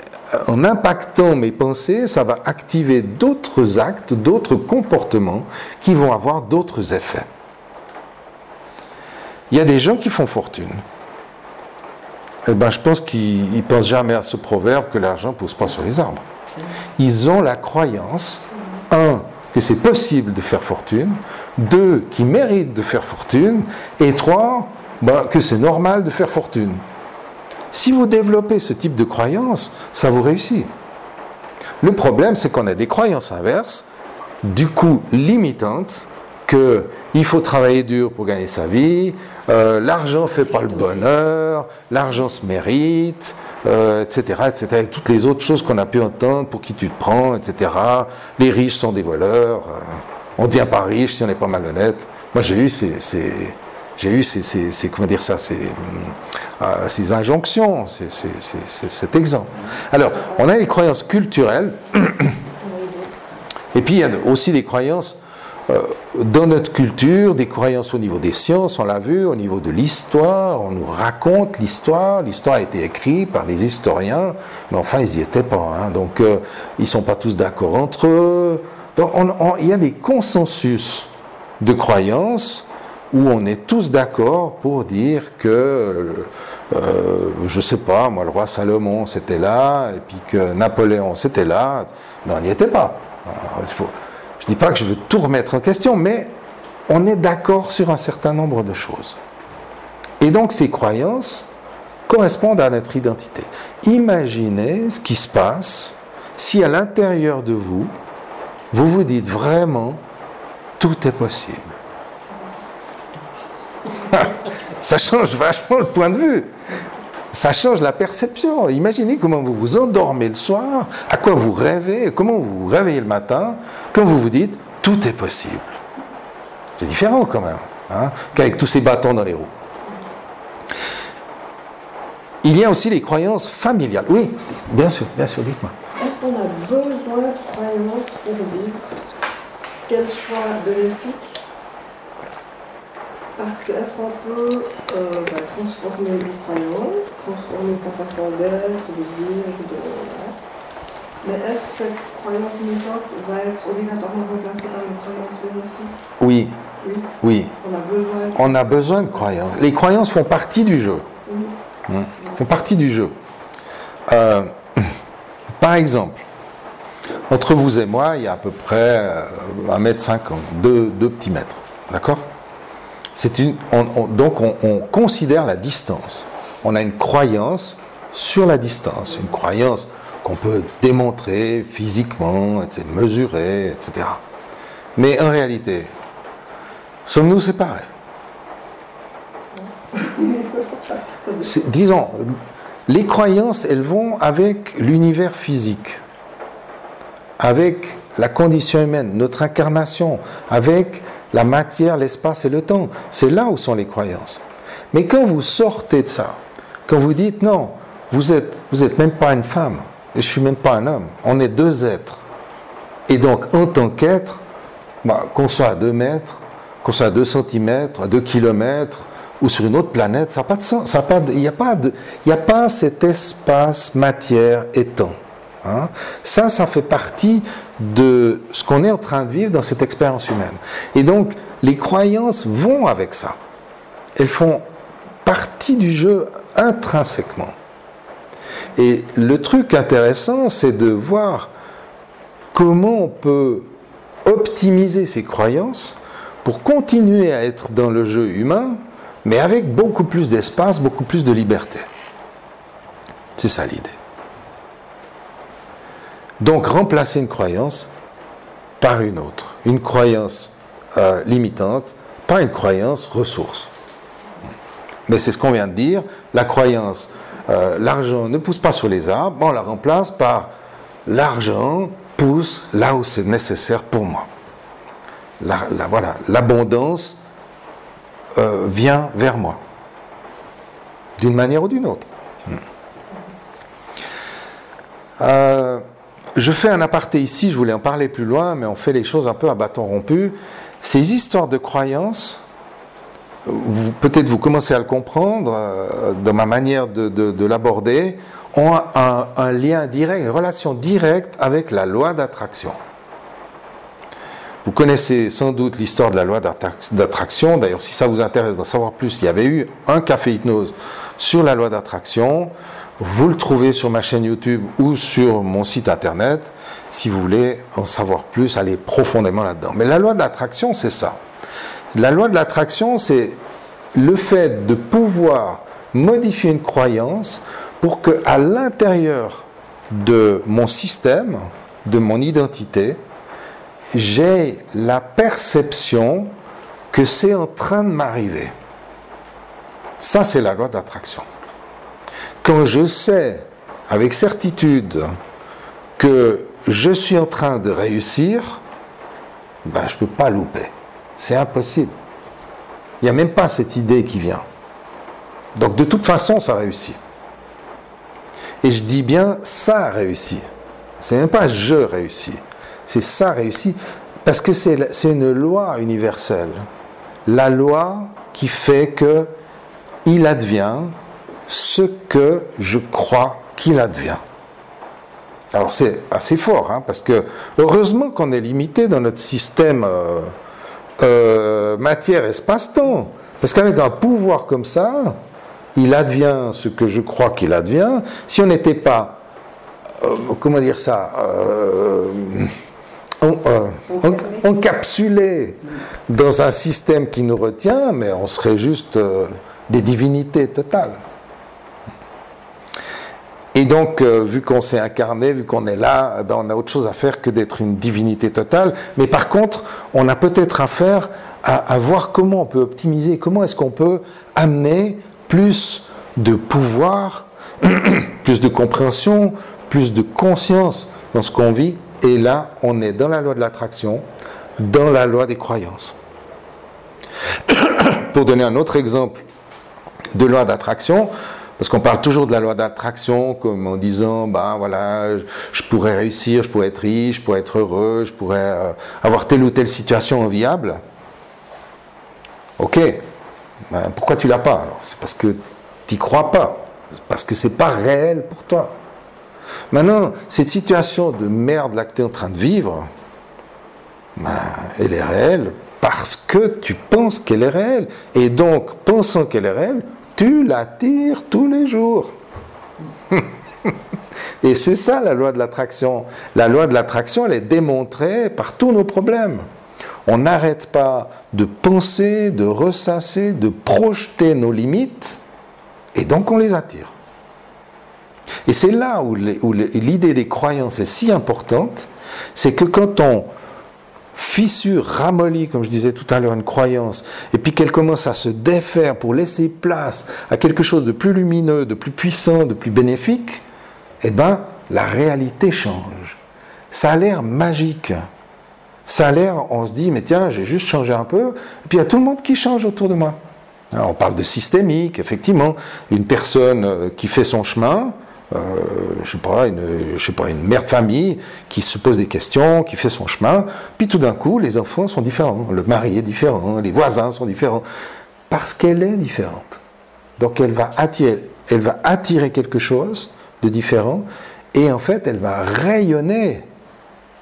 en impactant mes pensées, ça va activer d'autres actes, d'autres comportements qui vont avoir d'autres effets. Il y a des gens qui font fortune. Eh ben, je pense qu'ils ne pensent jamais à ce proverbe que l'argent ne pousse pas sur les arbres. Ils ont la croyance, un, que c'est possible de faire fortune, deux, qu'ils méritent de faire fortune, et trois, que c'est normal de faire fortune. Si vous développez ce type de croyance, ça vous réussit. Le problème, c'est qu'on a des croyances inverses, du coup limitantes, qu'il faut travailler dur pour gagner sa vie, l'argent ne fait pas le bonheur, l'argent se mérite, etc., etc. Et toutes les autres choses qu'on a pu entendre, pour qui tu te prends, etc. Les riches sont des voleurs, on ne devient pas riche si on n'est pas malhonnête. Moi j'ai eu ces injonctions, cet exemple. Alors, on a les croyances culturelles, et puis il y a aussi des croyances dans notre culture, des croyances au niveau des sciences, on l'a vu, au niveau de l'histoire, on nous raconte l'histoire a été écrite par des historiens, mais enfin ils n'y étaient pas, hein, donc ils ne sont pas tous d'accord entre eux. Donc il y a des consensus de croyances où on est tous d'accord pour dire que, je ne sais pas, moi le roi Salomon c'était là, et puis que Napoléon c'était là, mais on n'y était pas. Je ne dis pas que je veux tout remettre en question, mais on est d'accord sur un certain nombre de choses. Et donc ces croyances correspondent à notre identité. Imaginez ce qui se passe si à l'intérieur de vous, vous vous dites vraiment, tout est possible. Ça change vachement le point de vue. Ça change la perception. Imaginez comment vous vous endormez le soir, à quoi vous rêvez, comment vous vous réveillez le matin, quand vous vous dites « tout est possible ». C'est différent quand même, hein, qu'avec tous ces bâtons dans les roues. Il y a aussi les croyances familiales. Oui, bien sûr, dites-moi. Est-ce qu'on a besoin de croyances pour vivre, qu'elles soient bénéfiques? Parce que est-ce qu'on peut transformer une croyance, transformer sa façon d'être, de vivre, voilà. Mais est-ce que cette croyance limitante va être obligatoirement remplacée par une croyance bénéfique? Oui. Oui. On a besoin de croyances. Les croyances font partie du jeu. Oui. Font partie du jeu. Par exemple, entre vous et moi, il y a à peu près 1,50 m, 2 petits mètres. D'accord ? Donc on considère la distance. On a une croyance sur la distance, une croyance qu'on peut démontrer physiquement, mesurer, etc. Mais en réalité, sommes-nous séparés? Disons, les croyances, elles vont avec l'univers physique, avec la condition humaine, notre incarnation, avec la matière, l'espace et le temps. C'est là où sont les croyances. Mais quand vous sortez de ça, quand vous dites non, vous êtes même pas une femme, et je suis même pas un homme, on est deux êtres. Et donc, en tant qu'être, qu'on soit à 2 mètres, qu'on soit à 2 centimètres, à 2 kilomètres, ou sur une autre planète, ça n'a pas de sens. Il n'y a pas cet espace, matière et temps. Hein? Ça fait partie de ce qu'on est en train de vivre dans cette expérience humaine. Et donc, les croyances vont avec ça. Elles font partie du jeu intrinsèquement. Et le truc intéressant, c'est de voir comment on peut optimiser ces croyances pour continuer à être dans le jeu humain, mais avec beaucoup plus d'espace, beaucoup plus de liberté. C'est ça l'idée. Donc remplacer une croyance par une autre. Une croyance limitante pas une croyance ressource. Mais c'est ce qu'on vient de dire, la croyance, l'argent ne pousse pas sur les arbres, on la remplace par l'argent pousse là où c'est nécessaire pour moi. Voilà, l'abondance vient vers moi, d'une manière ou d'une autre. Je fais un aparté ici, je voulais en parler plus loin, mais on fait les choses un peu à bâton rompu. Ces histoires de croyances, peut-être vous commencez à le comprendre dans ma manière de l'aborder, ont un lien direct, une relation directe avec la loi d'attraction. Vous connaissez sans doute l'histoire de la loi d'attraction. D'ailleurs, si ça vous intéresse d'en savoir plus, il y avait eu un café hypnose sur la loi d'attraction. Vous le trouvez sur ma chaîne YouTube ou sur mon site internet. Si vous voulez en savoir plus, allez profondément là-dedans. Mais la loi de l'attraction, c'est ça. La loi de l'attraction, c'est le fait de pouvoir modifier une croyance pour que, à l'intérieur de mon système, de mon identité, j'ai la perception que c'est en train de m'arriver. Ça, c'est la loi d'attraction. Quand je sais avec certitude que je suis en train de réussir, ben, je ne peux pas louper. C'est impossible. Il n'y a même pas cette idée qui vient. Donc de toute façon, ça réussit. Et je dis bien ça réussit. C'est même pas je réussis. C'est ça réussit. Parce que c'est une loi universelle. La loi qui fait que il advient ce que je crois qu'il advient. Alors c'est assez fort, hein, parce que heureusement qu'on est limité dans notre système matière, espace-temps. Parce qu'avec un pouvoir comme ça, il advient ce que je crois qu'il advient. Si on n'était pas, comment dire ça, encapsulé dans un système qui nous retient, mais on serait juste des divinités totales. Et donc, vu qu'on s'est incarné, vu qu'on est là, ben, on a autre chose à faire que d'être une divinité totale. Mais par contre, on a peut-être affaire à voir comment on peut optimiser, comment est-ce qu'on peut amener plus de pouvoir, plus de compréhension, plus de conscience dans ce qu'on vit. Et là, on est dans la loi de l'attraction, dans la loi des croyances. Pour donner un autre exemple de loi d'attraction, parce qu'on parle toujours de la loi d'attraction comme en disant, ben voilà, je pourrais réussir, je pourrais être riche, je pourrais être heureux, je pourrais avoir telle ou telle situation enviable. Ok, ben pourquoi tu l'as pas alors? C'est parce que tu n'y crois pas, parce que c'est pas réel pour toi. Maintenant, cette situation de merde là que tu es en train de vivre, ben, elle est réelle parce que tu penses qu'elle est réelle. Et donc, pensant qu'elle est réelle, tu l'attires tous les jours. Et c'est ça la loi de l'attraction. La loi de l'attraction, elle est démontrée par tous nos problèmes. On n'arrête pas de penser, de ressasser, de projeter nos limites, et donc on les attire. Et c'est là où l'idée des croyances est si importante, c'est que quand on fissure, ramollit, comme je disais tout à l'heure, une croyance, et puis qu'elle commence à se défaire pour laisser place à quelque chose de plus lumineux, de plus puissant, de plus bénéfique, eh bien, la réalité change. Ça a l'air magique. Ça a l'air, on se dit, mais tiens, j'ai juste changé un peu, et puis il y a tout le monde qui change autour de moi. Alors, on parle de systémique, effectivement. Une personne qui fait son chemin, je sais pas, une mère de famille qui se pose des questions, qui fait son chemin, puis tout d'un coup, les enfants sont différents, le mari est différent, les voisins sont différents, parce qu'elle est différente. Donc elle va attirer quelque chose de différent, et en fait, elle va rayonner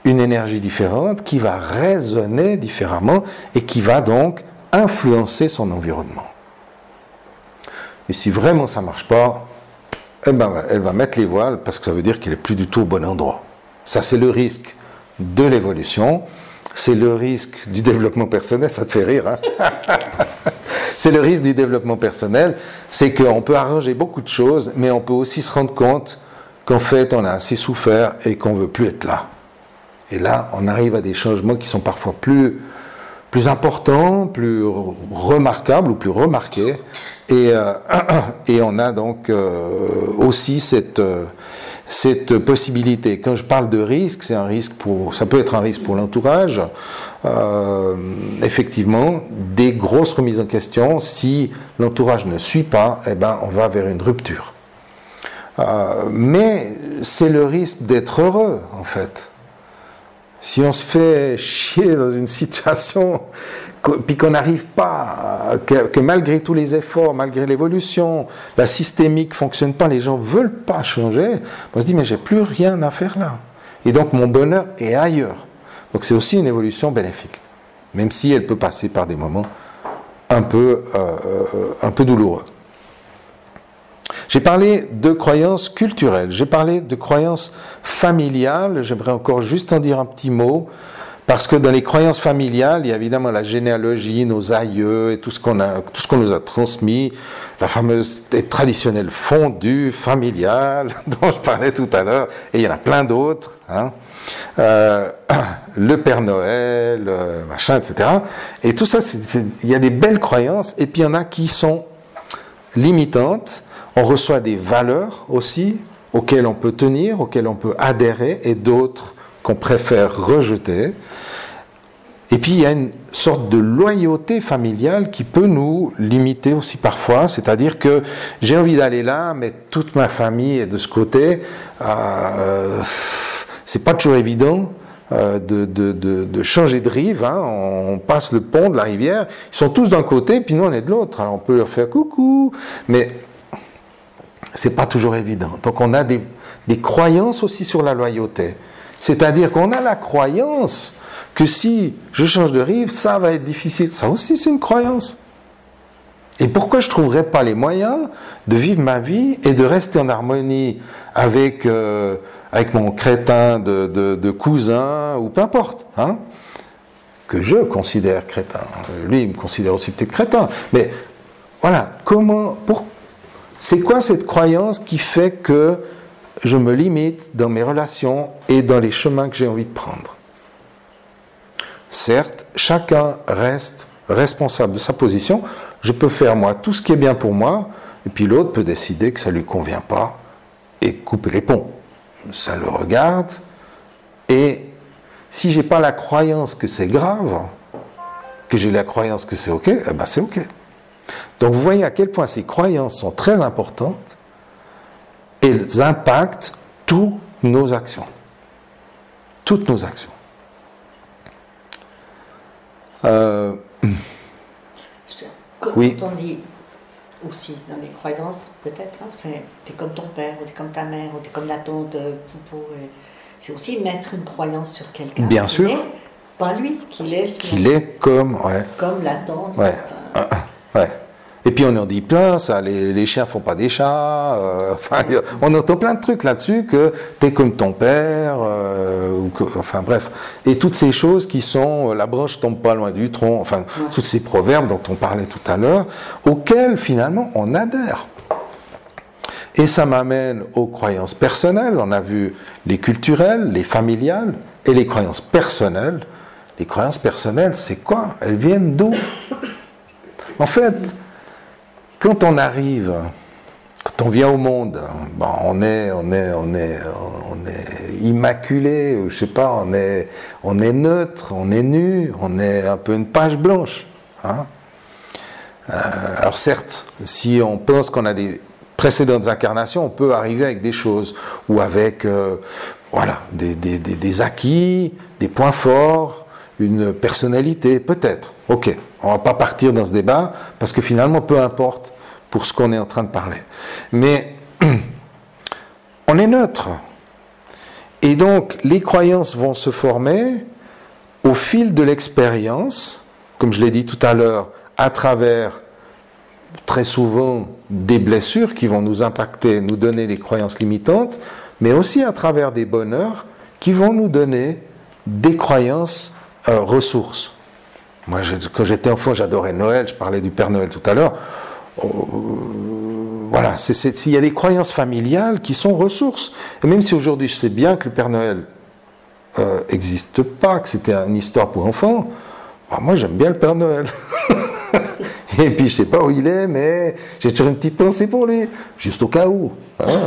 une énergie différente, qui va résonner différemment, et qui va donc influencer son environnement. Et si vraiment ça ne marche pas, eh ben, elle va mettre les voiles parce que ça veut dire qu'elle n'est plus du tout au bon endroit. Ça, c'est le risque de l'évolution, c'est le risque du développement personnel, ça te fait rire, hein? C'est le risque du développement personnel, c'est qu'on peut arranger beaucoup de choses, mais on peut aussi se rendre compte qu'en fait, on a assez souffert et qu'on ne veut plus être là. Et là, on arrive à des changements qui sont parfois plus plus importants, plus remarquables ou plus remarqués. Et on a donc aussi cette possibilité. Quand je parle de risque, c'est un risque ça peut être un risque pour l'entourage. Effectivement, des grosses remises en question. Si l'entourage ne suit pas, eh ben, on va vers une rupture. Mais c'est le risque d'être heureux, en fait. Si on se fait chier dans une situation, puis qu'on n'arrive pas, que malgré tous les efforts, malgré l'évolution, la systémique ne fonctionne pas, les gens ne veulent pas changer, on se dit, mais j'ai plus rien à faire là. Et donc mon bonheur est ailleurs. Donc c'est aussi une évolution bénéfique, même si elle peut passer par des moments un peu douloureux. J'ai parlé de croyances culturelles, j'ai parlé de croyances familiales, j'aimerais encore juste en dire un petit mot, parce que dans les croyances familiales, il y a évidemment la généalogie, nos aïeux et tout ce qu'on nous a transmis, la fameuse et traditionnelle fondue familiale dont je parlais tout à l'heure, et il y en a plein d'autres, hein. Le Père Noël, machin, etc. Et tout ça, il y a des belles croyances, et puis il y en a qui sont limitantes. On reçoit des valeurs aussi, auxquelles on peut tenir, auxquelles on peut adhérer, et d'autres qu'on préfère rejeter. Et puis il y a une sorte de loyauté familiale qui peut nous limiter aussi parfois, c'est-à-dire que j'ai envie d'aller là, mais toute ma famille est de ce côté. C'est pas toujours évident de changer de rive, hein. On passe le pont de la rivière, ils sont tous d'un côté, puis nous on est de l'autre. Alors on peut leur faire coucou, mais c'est pas toujours évident. Donc on a des croyances aussi sur la loyauté. C'est-à-dire qu'on a la croyance que si je change de rive, ça va être difficile. Ça aussi, c'est une croyance. Et pourquoi je ne trouverais pas les moyens de vivre ma vie et de rester en harmonie avec mon crétin de cousin, ou peu importe, hein, que je considère crétin. Lui, il me considère aussi peut-être crétin. Mais voilà, c'est quoi cette croyance qui fait que je me limite dans mes relations et dans les chemins que j'ai envie de prendre? Certes, chacun reste responsable de sa position. Je peux faire, moi, tout ce qui est bien pour moi, et puis l'autre peut décider que ça ne lui convient pas et couper les ponts. Ça le regarde, et si je n'ai pas la croyance que c'est grave, que j'ai la croyance que c'est OK, eh ben c'est OK. Donc vous voyez à quel point ces croyances sont très importantes, et elles impactent toutes nos actions. Toutes nos actions. Oui. Quand on dit aussi dans les croyances, peut-être, hein, t'es comme ton père, ou t'es comme ta mère, ou t'es comme la tante Poupou. C'est aussi mettre une croyance sur quelqu'un. Bien sûr. Pas lui, qu'il est comme, ouais. Comme la tante. Ouais. Enfin... Ouais. Et puis on en dit plein, ça, les chiens font pas des chats, on entend plein de trucs là-dessus, que t'es comme ton père, enfin bref. Et toutes ces choses qui sont, la branche tombe pas loin du tronc, enfin, ouais. Tous ces proverbes dont on parlait tout à l'heure, auxquels finalement on adhère. Et ça m'amène aux croyances personnelles. On a vu les culturelles, les familiales et les croyances personnelles. Les croyances personnelles, c'est quoi? Elles viennent d'où? En fait, quand on arrive, quand on vient au monde, bon, on est immaculé, je sais pas, on est neutre, on est nu, on est un peu une page blanche. Hein. Alors certes, si on pense qu'on a des précédentes incarnations, on peut arriver avec des choses, ou avec voilà, des acquis, des points forts, une personnalité, peut-être. Ok, on ne va pas partir dans ce débat, parce que finalement, peu importe pour ce qu'on est en train de parler. Mais on est neutre. Et donc, les croyances vont se former au fil de l'expérience, comme je l'ai dit tout à l'heure, à travers, très souvent, des blessures qui vont nous impacter, nous donner des croyances limitantes, mais aussi à travers des bonheurs qui vont nous donner des croyances ressources. Moi, quand j'étais enfant, j'adorais Noël, je parlais du Père Noël tout à l'heure. Voilà, il y a des croyances familiales qui sont ressources. Et même si aujourd'hui je sais bien que le Père Noël n'existe pas, que c'était une histoire pour enfants, bah, moi, j'aime bien le Père Noël. Et puis, je ne sais pas où il est, mais j'ai toujours une petite pensée pour lui, juste au cas où. Hein.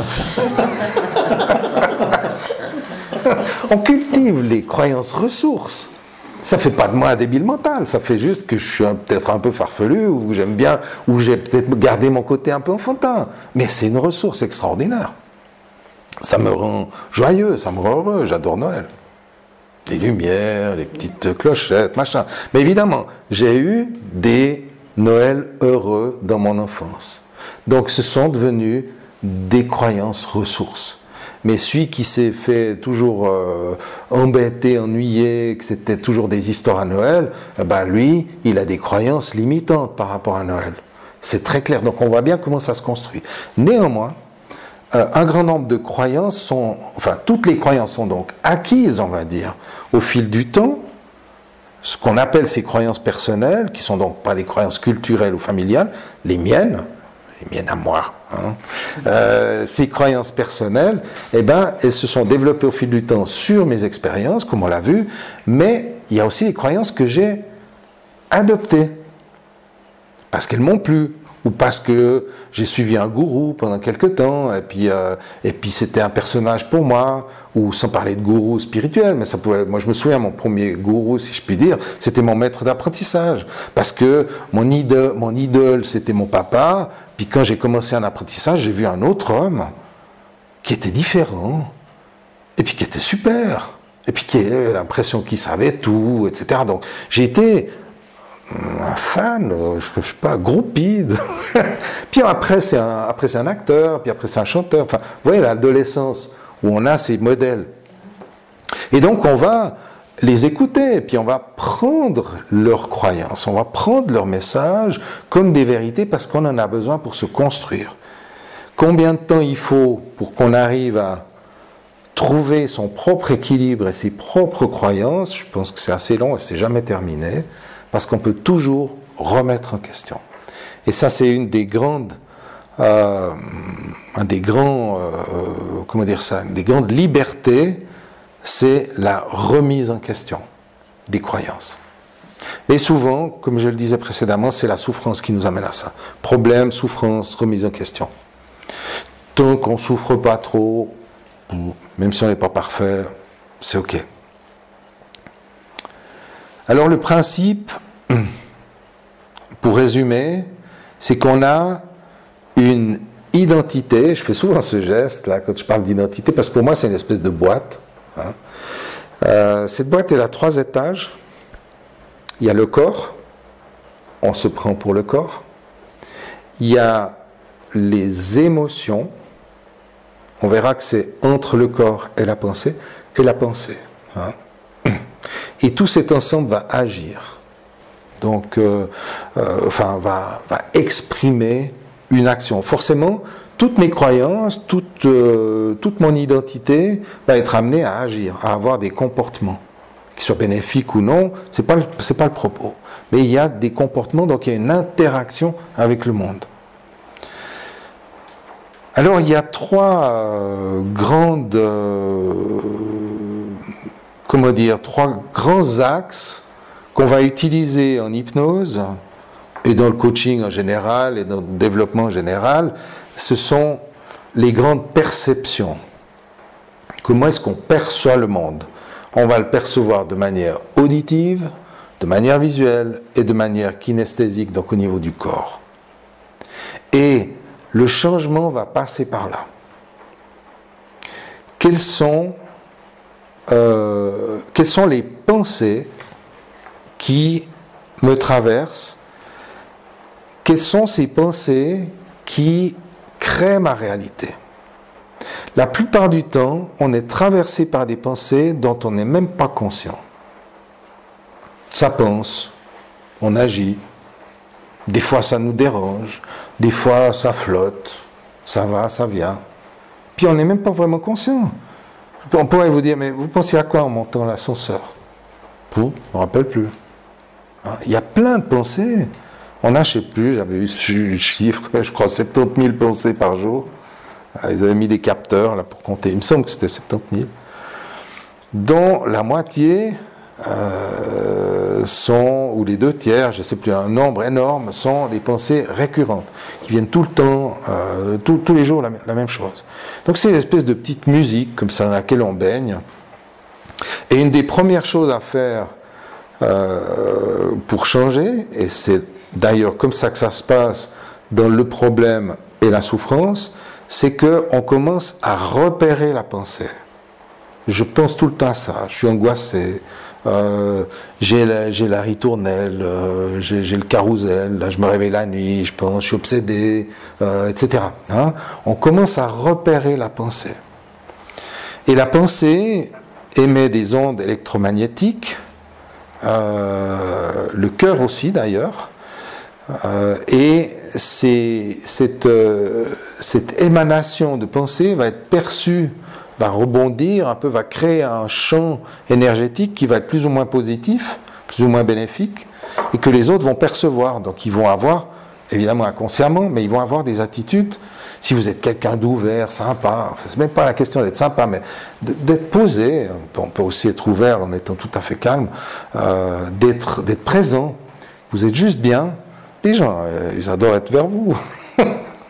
On cultive les croyances ressources. Ça ne fait pas de moi un débile mental, ça fait juste que je suis peut-être un peu farfelu, ou j'aime bien, ou j'ai peut-être gardé mon côté un peu enfantin. Mais c'est une ressource extraordinaire. Ça me rend joyeux, ça me rend heureux, j'adore Noël. Les lumières, les petites clochettes, machin. Mais évidemment, j'ai eu des Noëls heureux dans mon enfance. Donc ce sont devenus des croyances ressources. Mais celui qui s'est fait toujours embêter, ennuyer, que c'était toujours des histoires à Noël, ben lui, il a des croyances limitantes par rapport à Noël. C'est très clair, donc on voit bien comment ça se construit. Néanmoins, un grand nombre de croyances sont, enfin toutes les croyances sont donc acquises, on va dire, au fil du temps. Ce qu'on appelle ces croyances personnelles, qui sont donc pas des croyances culturelles ou familiales, les miennes à moi, hein. Ces croyances personnelles, eh ben, elles se sont développées au fil du temps sur mes expériences, comme on l'a vu, mais il y a aussi des croyances que j'ai adoptées, parce qu'elles m'ont plu, ou parce que j'ai suivi un gourou pendant quelque temps, et puis c'était un personnage pour moi, ou sans parler de gourou spirituel, mais ça pouvait, moi je me souviens, mon premier gourou, si je puis dire, c'était mon maître d'apprentissage, parce que mon idole, c'était mon papa, puis quand j'ai commencé un apprentissage, j'ai vu un autre homme, qui était différent, et puis qui était super, et puis qui avait l'impression qu'il savait tout, etc. Donc j'ai été un fan, je sais pas, groupie. Puis après c'est un acteur, puis après c'est un chanteur. Enfin, vous voyez l'adolescence où on a ces modèles. Et donc on va les écouter, et puis on va prendre leurs croyances, on va prendre leurs messages comme des vérités parce qu'on en a besoin pour se construire. Combien de temps il faut pour qu'on arrive à trouver son propre équilibre et ses propres croyances? Je pense que c'est assez long et c'est jamais terminé. Parce qu'on peut toujours remettre en question. Et ça, c'est une des grandes, des grandes libertés, c'est la remise en question des croyances. Et souvent, comme je le disais précédemment, c'est la souffrance qui nous amène à ça. Problème, souffrance, remise en question. Tant qu'on ne souffre pas trop, même si on n'est pas parfait, c'est OK. Alors le principe, pour résumer, c'est qu'on a une identité, je fais souvent ce geste là quand je parle d'identité, parce que pour moi c'est une espèce de boîte. Hein. Cette boîte elle a 3 étages. Il y a le corps, on se prend pour le corps. Il y a les émotions, on verra que c'est entre le corps et la pensée, hein. Et tout cet ensemble va agir, donc va exprimer une action. Forcément, toutes mes croyances, toute mon identité va être amenée à agir, à avoir des comportements, qu'ils soient bénéfiques ou non, c'est pas le propos. Mais il y a des comportements, donc il y a une interaction avec le monde. Alors il y a 3 grands axes qu'on va utiliser en hypnose et dans le coaching en général et dans le développement en général. Ce sont les grandes perceptions. Comment est-ce qu'on perçoit le monde? On va le percevoir de manière auditive, de manière visuelle et de manière kinesthésique, donc au niveau du corps. Et le changement va passer par là. Quelles sont les pensées qui me traversent? Quelles sont ces pensées qui créent ma réalité? La plupart du temps, on est traversé par des pensées dont on n'est même pas conscient. Ça pense, on agit. Des fois, ça nous dérange. Des fois, ça flotte. Ça va, ça vient. Puis, on n'est même pas vraiment conscient. On pourrait vous dire, mais vous pensez à quoi en montant l'ascenseur? Je ne me rappelle plus. Il y a plein de pensées. On a, je ne sais plus, j'avais eu le chiffre, je crois 70 000 pensées par jour. Ils avaient mis des capteurs là, pour compter. Il me semble que c'était 70 000. Dont la moitié ou les 2/3, je ne sais plus, un nombre énorme, sont des pensées récurrentes, qui viennent tout le temps, tous les jours la même chose. Donc c'est une espèce de petite musique comme ça dans laquelle on baigne. Et une des premières choses à faire pour changer, et c'est d'ailleurs comme ça que ça se passe dans le problème et la souffrance, c'est qu'on commence à repérer la pensée. Je pense tout le temps à ça, je suis angoissé, j'ai la ritournelle, j'ai le carrousel, là je me réveille la nuit, je pense, je suis obsédé, etc. Hein? On commence à repérer la pensée. Et la pensée émet des ondes électromagnétiques, le cœur aussi d'ailleurs, et cette émanation de pensée va être perçue, va rebondir un peu, va créer un champ énergétique qui va être plus ou moins positif, plus ou moins bénéfique, et que les autres vont percevoir. Donc ils vont avoir, évidemment inconsciemment, mais ils vont avoir des attitudes. Si vous êtes quelqu'un d'ouvert, sympa, c'est même pas la question d'être sympa, mais d'être posé, on peut aussi être ouvert en étant tout à fait calme, d'être présent. Vous êtes juste bien, les gens, ils adorent être vers vous,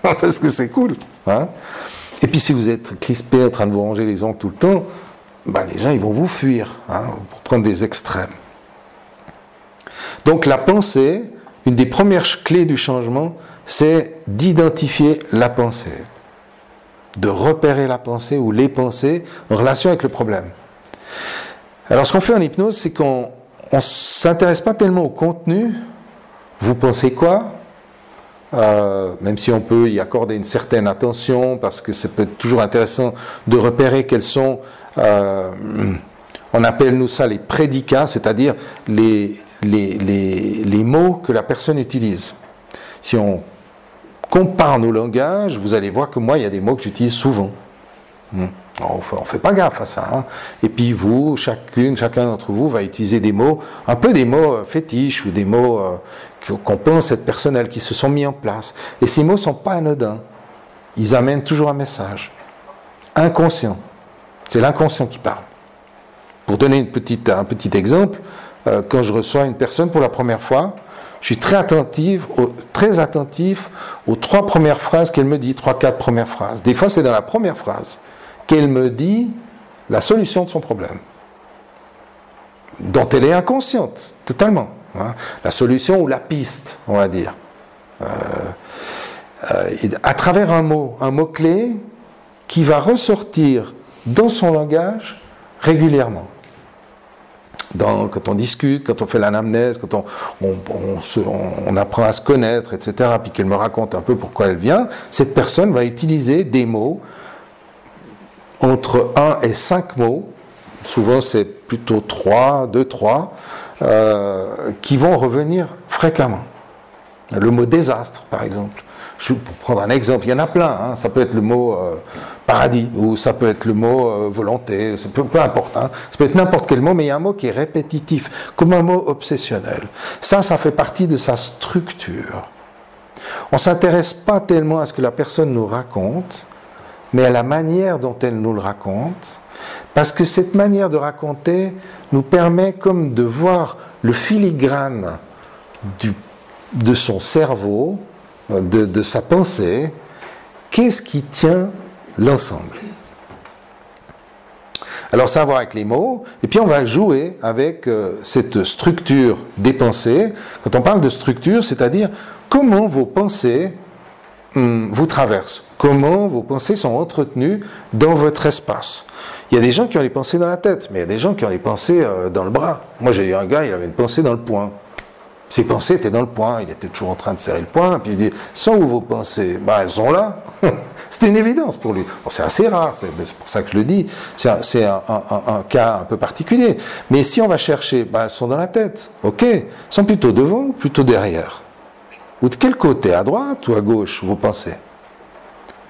parce que c'est cool. Hein. Et puis si vous êtes crispé en train de vous ranger les ongles tout le temps, ben, les gens ils vont vous fuir, hein, pour prendre des extrêmes. Donc la pensée, une des premières clés du changement, c'est d'identifier la pensée, de repérer la pensée ou les pensées en relation avec le problème. Alors ce qu'on fait en hypnose, c'est qu'on ne s'intéresse pas tellement au contenu. Vous pensez quoi ? Même si on peut y accorder une certaine attention, parce que ça peut être toujours intéressant de repérer quels sont, on appelle nous ça les prédicats, c'est-à-dire les mots que la personne utilise. Si on compare nos langages, vous allez voir que moi, il y a des mots que j'utilise souvent. On ne fait pas gaffe à ça. Hein. Et puis vous, chacun d'entre vous va utiliser des mots, un peu des mots fétiches ou des mots qu'on pense être personnels, qui se sont mis en place. Et ces mots ne sont pas anodins. Ils amènent toujours un message. Inconscient. C'est l'inconscient qui parle. Pour donner un petit exemple, quand je reçois une personne pour la première fois, je suis très attentif aux 3 premières phrases qu'elle me dit, 3-4 premières phrases. Des fois, c'est dans la première phrase qu'elle me dit la solution de son problème, dont elle est inconsciente, totalement. Hein. La solution ou la piste, on va dire. À travers un mot-clé qui va ressortir dans son langage régulièrement. Quand on discute, quand on fait l'anamnèse, quand on apprend à se connaître, etc., puis qu'elle me raconte un peu pourquoi elle vient, cette personne va utiliser des mots entre 1 et 5 mots, souvent c'est plutôt 2-3, qui vont revenir fréquemment. Le mot désastre, par exemple. Pour prendre un exemple, il y en a plein, hein. Ça peut être le mot paradis, ou ça peut être le mot volonté, peu importe, hein. Ça peut être n'importe quel mot, mais il y a un mot qui est répétitif, comme un mot obsessionnel. Ça fait partie de sa structure. On ne s'intéresse pas tellement à ce que la personne nous raconte, mais à la manière dont elle nous le raconte, parce que cette manière de raconter nous permet comme de voir le filigrane de son cerveau, de sa pensée, qu'est-ce qui tient l'ensemble. Alors ça va voir avec les mots, et puis on va jouer avec cette structure des pensées. Quand on parle de structure, c'est-à-dire comment vos pensées vous traversent, comment vos pensées sont entretenues dans votre espace. Il y a des gens qui ont les pensées dans la tête, mais il y a des gens qui ont les pensées dans le bras. Moi j'ai eu un gars, il avait une pensée dans le poing. Ses pensées étaient dans le poing, il était toujours en train de serrer le poing, puis il dit, sont où vos pensées ? Ben, elles sont là. C'était une évidence pour lui. Bon, c'est assez rare, c'est pour ça que je le dis, c'est un cas un peu particulier. Mais si on va chercher, ben, elles sont dans la tête, ok, elles sont plutôt devant ou plutôt derrière ? Ou de quel côté, à droite ou à gauche, vos pensées ?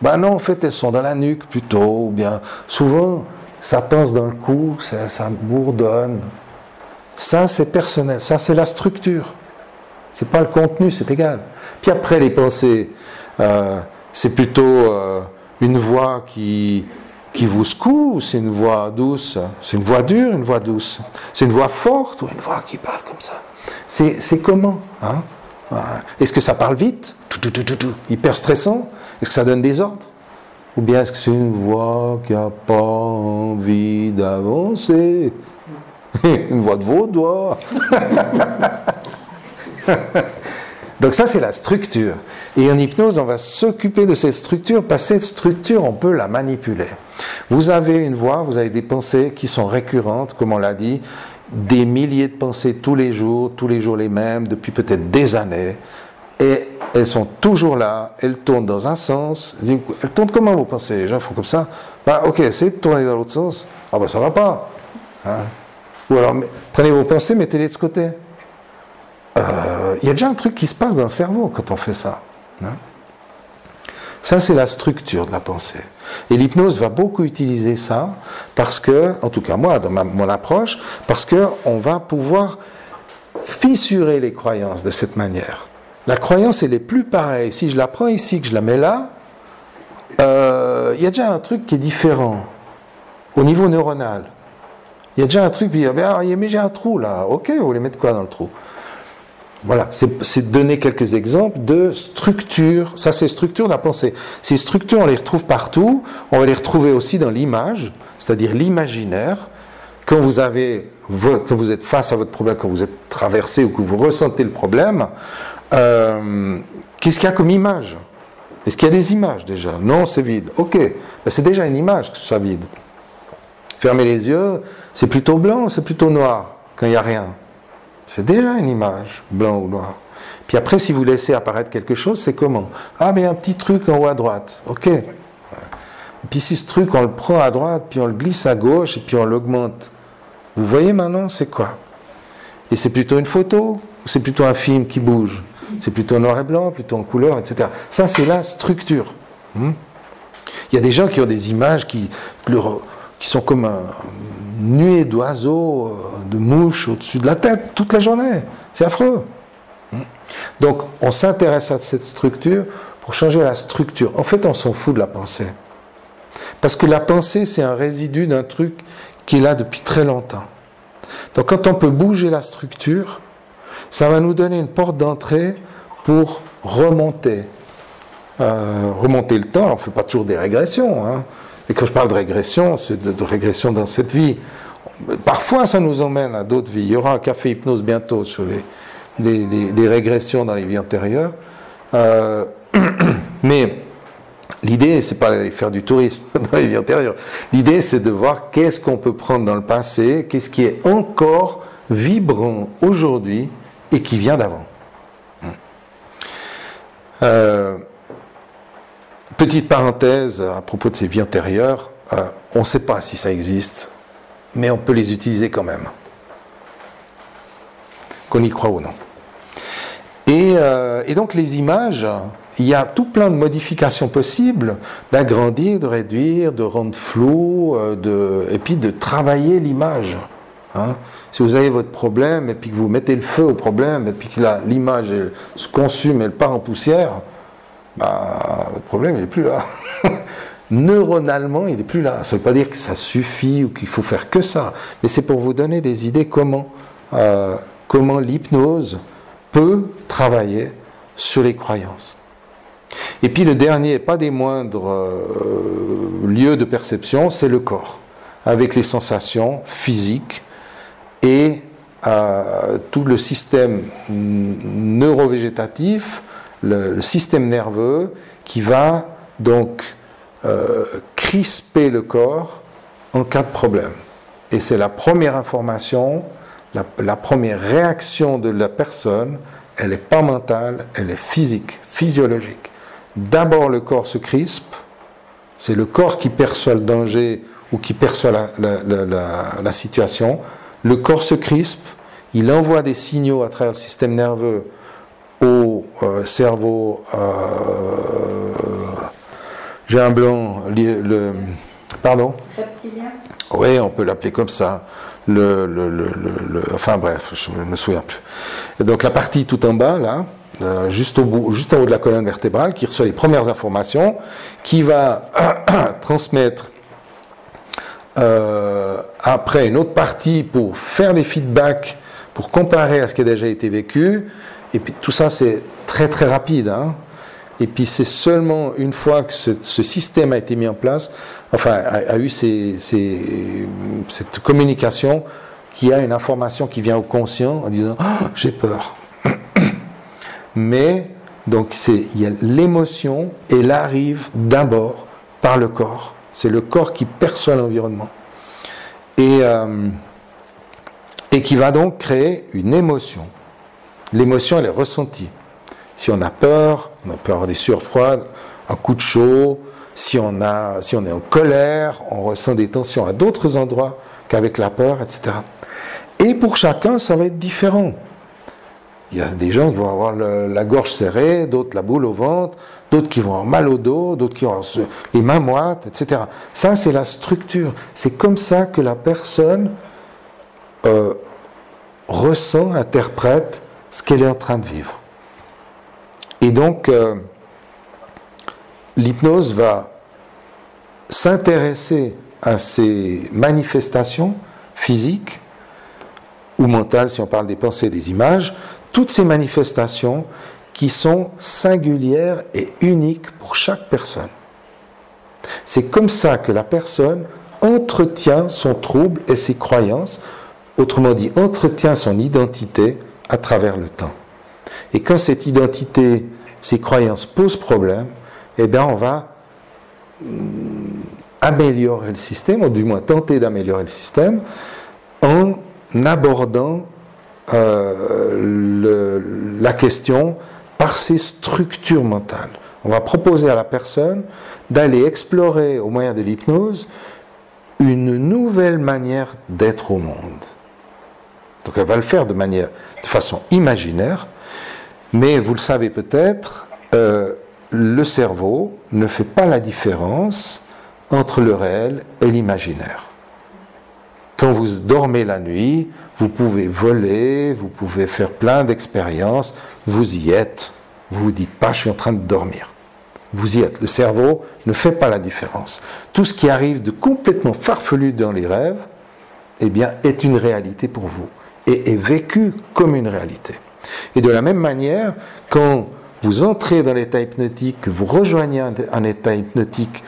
Ben non, en fait, elles sont dans la nuque plutôt, ou bien, souvent, ça pense dans le cou, ça bourdonne. Ça, c'est personnel, ça, c'est la structure. C'est pas le contenu, c'est égal. Puis après, les pensées, c'est plutôt une voix qui qui vous secoue, c'est une voix douce, c'est une voix dure, une voix douce, c'est une voix forte ou une voix qui parle comme ça. C'est comment, hein? Est-ce que ça parle vite, hyper stressant? Est-ce que ça donne des ordres? Ou bien est-ce que c'est une voix qui n'a pas envie d'avancer? Une voix de vaudois. Donc ça, c'est la structure. Et en hypnose, on va s'occuper de cette structure, parce que cette structure, on peut la manipuler. Vous avez une voix, vous avez des pensées qui sont récurrentes, comme on l'a dit, des milliers de pensées tous les jours les mêmes, depuis peut-être des années, et elles sont toujours là, elles tournent dans un sens. Elles tournent comment vos pensées? Les gens font comme ça. Bah, ok, essayez de tourner dans l'autre sens. Ah bah ça va pas. Hein? Ou alors, prenez vos pensées, mettez-les de ce côté. Il y a déjà un truc qui se passe dans le cerveau quand on fait ça. Hein? Ça, c'est la structure de la pensée. Et l'hypnose va beaucoup utiliser ça, parce que, en tout cas moi, dans mon approche, parce qu'on va pouvoir fissurer les croyances de cette manière. La croyance, elle est plus pareille. Si je la prends ici, que je la mets là, il y a déjà un truc qui est différent au niveau neuronal. Il y a déjà un truc, puis mais j'ai un trou là. Ok, vous voulez mettre quoi dans le trou? Voilà, c'est donner quelques exemples de structures. Ça, c'est structure de la pensée. Ces structures, on les retrouve partout. On va les retrouver aussi dans l'image, c'est-à-dire l'imaginaire. Quand vous êtes face à votre problème, quand vous êtes traversé ou que vous ressentez le problème, qu'est-ce qu'il y a comme image? Est-ce qu'il y a des images déjà? Non, c'est vide. Ok, ben, c'est déjà une image que ce soit vide. Fermez les yeux, c'est plutôt blanc, c'est plutôt noir quand il n'y a rien. C'est déjà une image, blanc ou noir. Puis après, si vous laissez apparaître quelque chose, c'est comment? Ah, mais un petit truc en haut à droite. Ok. Et puis si ce truc, on le prend à droite, puis on le glisse à gauche, et puis on l'augmente. Vous voyez maintenant, c'est quoi? Et c'est plutôt une photo, ou c'est plutôt un film qui bouge? C'est plutôt noir et blanc, plutôt en couleur, etc. Ça, c'est la structure. Il y a des gens qui ont des images qui sont comme un nuée d'oiseaux, de mouches au-dessus de la tête toute la journée. C'est affreux. Donc, on s'intéresse à cette structure pour changer la structure. En fait, on s'en fout de la pensée. Parce que la pensée, c'est un résidu d'un truc qui est là depuis très longtemps. Donc, quand on peut bouger la structure, ça va nous donner une porte d'entrée pour remonter. Remonter le temps, on ne fait pas toujours des régressions, hein. Et quand je parle de régression, c'est de régression dans cette vie. Parfois, ça nous emmène à d'autres vies. Il y aura un café hypnose bientôt sur les régressions dans les vies antérieures. Mais l'idée, c'est pas de faire du tourisme dans les vies antérieures. L'idée, c'est de voir qu'est-ce qu'on peut prendre dans le passé, qu'est-ce qui est encore vibrant aujourd'hui et qui vient d'avant. Petite parenthèse à propos de ces vies antérieures, on ne sait pas si ça existe, mais on peut les utiliser quand même. Qu'on y croit ou non. Et donc les images, il y a tout plein de modifications possibles, d'agrandir, de réduire, de rendre flou, et puis de travailler l'image. Hein. Si vous avez votre problème, et puis que vous mettez le feu au problème, et puis que l'image se consume, elle part en poussière, le problème, il n'est plus là. Neuronalement, il n'est plus là. Ça ne veut pas dire que ça suffit ou qu'il faut faire que ça. Mais c'est pour vous donner des idées comment l'hypnose peut travailler sur les croyances. Et puis le dernier, pas des moindres lieux de perception, c'est le corps, avec les sensations physiques et tout le système neurovégétatif, le système nerveux qui va donc crisper le corps en cas de problème. Et c'est la première information, la première réaction de la personne, elle n'est pas mentale, elle est physique, physiologique. D'abord le corps se crispe, c'est le corps qui perçoit le danger ou qui perçoit la situation. Le corps se crispe, il envoie des signaux à travers le système nerveux au cerveau, j'ai un blanc, pardon ? Reptilien ? Oui, on peut l'appeler comme ça. Enfin bref, je ne me souviens plus. Et donc la partie tout en bas, là, juste en haut de la colonne vertébrale, qui reçoit les premières informations, qui va transmettre après une autre partie pour faire des feedbacks, pour comparer à ce qui a déjà été vécu. Et puis tout ça, c'est très très rapide. Hein. Et puis c'est seulement une fois que ce système a été mis en place, enfin a eu cette communication, qu'il y a une information qui vient au conscient en disant oh, « j'ai peur ». Mais donc il y a l'émotion, et elle arrive d'abord par le corps. C'est le corps qui perçoit l'environnement. Et qui va donc créer une émotion. L'émotion, elle est ressentie. Si on a peur, on peut avoir des sueurs froides, un coup de chaud. Si on est en colère, on ressent des tensions à d'autres endroits qu'avec la peur, etc. Et pour chacun, ça va être différent. Il y a des gens qui vont avoir la gorge serrée, d'autres la boule au ventre, d'autres qui vont avoir mal au dos, d'autres qui vont avoir les mains moites, etc. Ça, c'est la structure. C'est comme ça que la personne ressent, interprète ce qu'elle est en train de vivre. Et donc, l'hypnose va s'intéresser à ces manifestations physiques ou mentales, si on parle des pensées et des images, toutes ces manifestations qui sont singulières et uniques pour chaque personne. C'est comme ça que la personne entretient son trouble et ses croyances, autrement dit, entretient son identité à travers le temps. Et quand cette identité, ces croyances posent problème, eh bien on va améliorer le système, ou du moins tenter d'améliorer le système, en abordant la question par ses structures mentales. On va proposer à la personne d'aller explorer, au moyen de l'hypnose, une nouvelle manière d'être au monde. Donc elle va le faire de façon imaginaire, mais vous le savez peut-être, le cerveau ne fait pas la différence entre le réel et l'imaginaire. Quand vous dormez la nuit, vous pouvez voler, vous pouvez faire plein d'expériences, vous y êtes, vous ne vous dites pas « je suis en train de dormir ». Vous y êtes. Le cerveau ne fait pas la différence. Tout ce qui arrive de complètement farfelu dans les rêves, eh bien, est une réalité pour vous et est vécu comme une réalité. Et de la même manière, quand vous entrez dans l'état hypnotique, que vous rejoignez un état hypnotique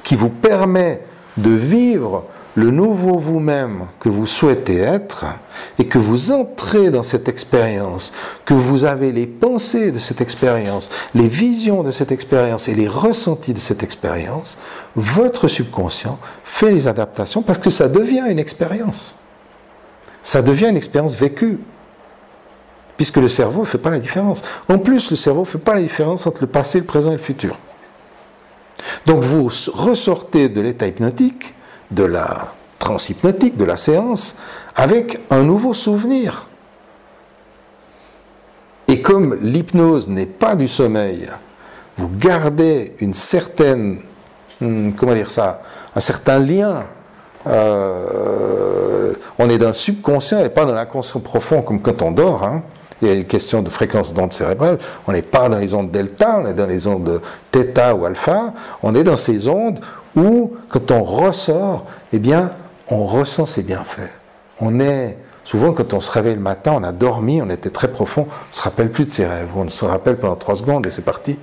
qui vous permet de vivre le nouveau vous-même que vous souhaitez être, et que vous entrez dans cette expérience, que vous avez les pensées de cette expérience, les visions de cette expérience et les ressentis de cette expérience, votre subconscient fait les adaptations parce que ça devient une expérience. Ça devient une expérience vécue. Puisque le cerveau ne fait pas la différence. En plus, le cerveau ne fait pas la différence entre le passé, le présent et le futur. Donc vous ressortez de l'état hypnotique, de la transe hypnotique, de la séance, avec un nouveau souvenir. Et comme l'hypnose n'est pas du sommeil, vous gardez une certaine, comment dire ça, un certain lien. On est dans le subconscient et pas dans l'inconscient profond comme quand on dort. Hein. Il y a une question de fréquence d'ondes cérébrales. On n'est pas dans les ondes delta, on est dans les ondes θ ou alpha. On est dans ces ondes où, quand on ressort, eh bien, on ressent ses bienfaits. On est, souvent, quand on se réveille le matin, on a dormi, on était très profond, on ne se rappelle plus de ses rêves. On se rappelle pendant 3 secondes et c'est parti.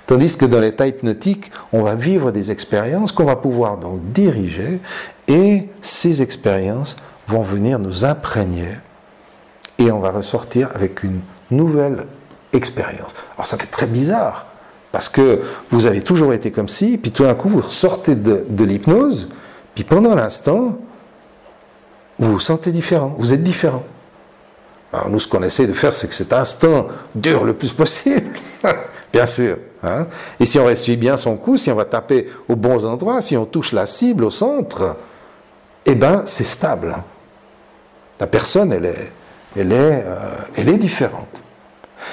Tandis que dans l'état hypnotique, on va vivre des expériences qu'on va pouvoir donc diriger, et ces expériences vont venir nous imprégner, et on va ressortir avec une nouvelle expérience. Alors ça fait très bizarre, parce que vous avez toujours été comme ci, puis tout d'un coup vous sortez de l'hypnose, puis pendant l'instant, vous vous sentez différent, vous êtes différent. Alors nous, ce qu'on essaie de faire, c'est que cet instant dure le plus possible, bien sûr. Hein. Et si on suit bien son coup, si on va taper aux bons endroits, si on touche la cible au centre, eh bien c'est stable. La personne, elle est différente.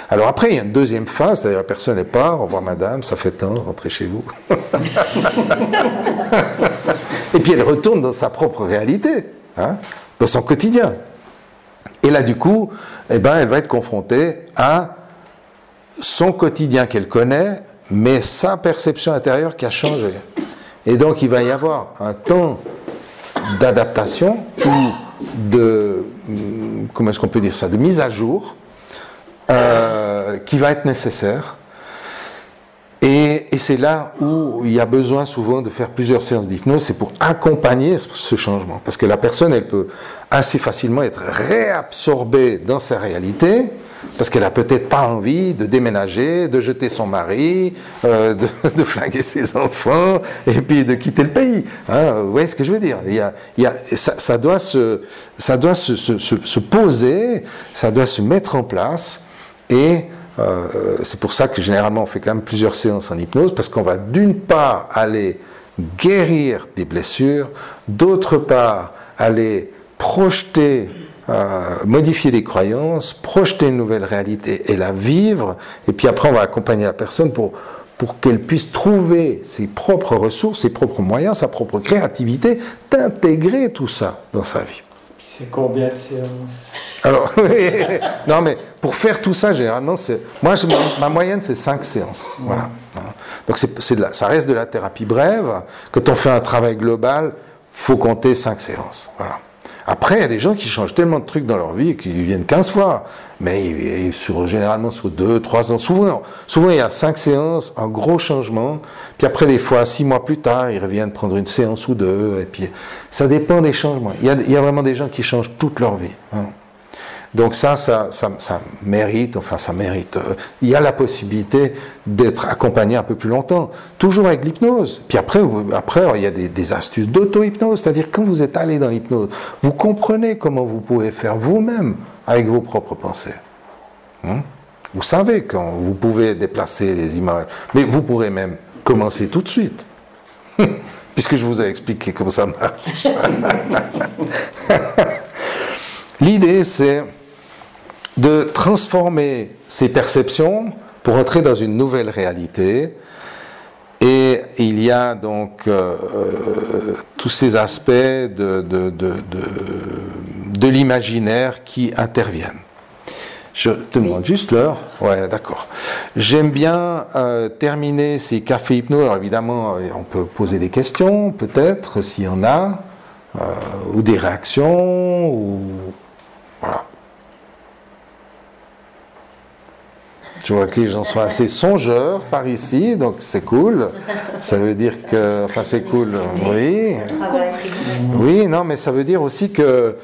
Alors après, il y a une deuxième phase, c'est-à-dire la personne est part, au revoir madame, ça fait temps, rentrez chez vous. Et puis elle retourne dans sa propre réalité, hein, dans son quotidien. Et là, du coup, eh ben, elle va être confrontée à son quotidien qu'elle connaît, mais sa perception intérieure qui a changé. Et donc il va y avoir un temps d'adaptation ou de, comment est-ce qu'on peut dire ça, de mise à jour qui va être nécessaire. Et c'est là où il y a besoin souvent de faire plusieurs séances d'hypnose, c'est pour accompagner ce changement. Parce que la personne, elle peut assez facilement être réabsorbée dans sa réalité, parce qu'elle n'a peut-être pas envie de déménager, de jeter son mari, de flinguer ses enfants, et puis de quitter le pays. Hein, vous voyez ce que je veux dire? Ça doit se poser, ça doit se mettre en place, et c'est pour ça que généralement on fait quand même plusieurs séances en hypnose, parce qu'on va d'une part aller guérir des blessures, d'autre part aller projeter, modifier des croyances, projeter une nouvelle réalité et la vivre, et puis après on va accompagner la personne pour qu'elle puisse trouver ses propres ressources, ses propres moyens, sa propre créativité, d'intégrer tout ça dans sa vie. C'est combien de séances? Alors, non, mais pour faire tout ça, généralement, ma moyenne, c'est 5 séances. Voilà. Donc, ça reste de la thérapie brève. Quand on fait un travail global, faut compter 5 séances. Voilà. Après, il y a des gens qui changent tellement de trucs dans leur vie qu'ils viennent 15 fois. Mais généralement sur 2, 3 ans. Souvent, il y a 5 séances, un gros changement. Puis après, des fois, 6 mois plus tard, ils reviennent prendre une séance ou 2. Et puis, ça dépend des changements. Il y a vraiment des gens qui changent toute leur vie. Hein. Donc ça mérite, il y a la possibilité d'être accompagné un peu plus longtemps, toujours avec l'hypnose. Puis après il y a des astuces d'auto-hypnose, c'est-à-dire quand vous êtes allé dans l'hypnose, vous comprenez comment vous pouvez faire vous-même avec vos propres pensées. Hein? Vous savez quand vous pouvez déplacer les images, mais vous pourrez même commencer tout de suite, puisque je vous ai expliqué comment ça marche. L'idée, c'est de transformer ces perceptions pour entrer dans une nouvelle réalité. Et il y a donc tous ces aspects de l'imaginaire qui interviennent. Je te demande juste l'heure. Ouais, d'accord. J'aime bien terminer ces cafés hypno. Alors évidemment, on peut poser des questions, peut-être, s'il y en a, ou des réactions, ou voilà. Je vois que les gens sont assez songeurs par ici, donc c'est cool. Ça veut dire que... Enfin, c'est cool, oui. Oui, non, mais ça veut dire aussi que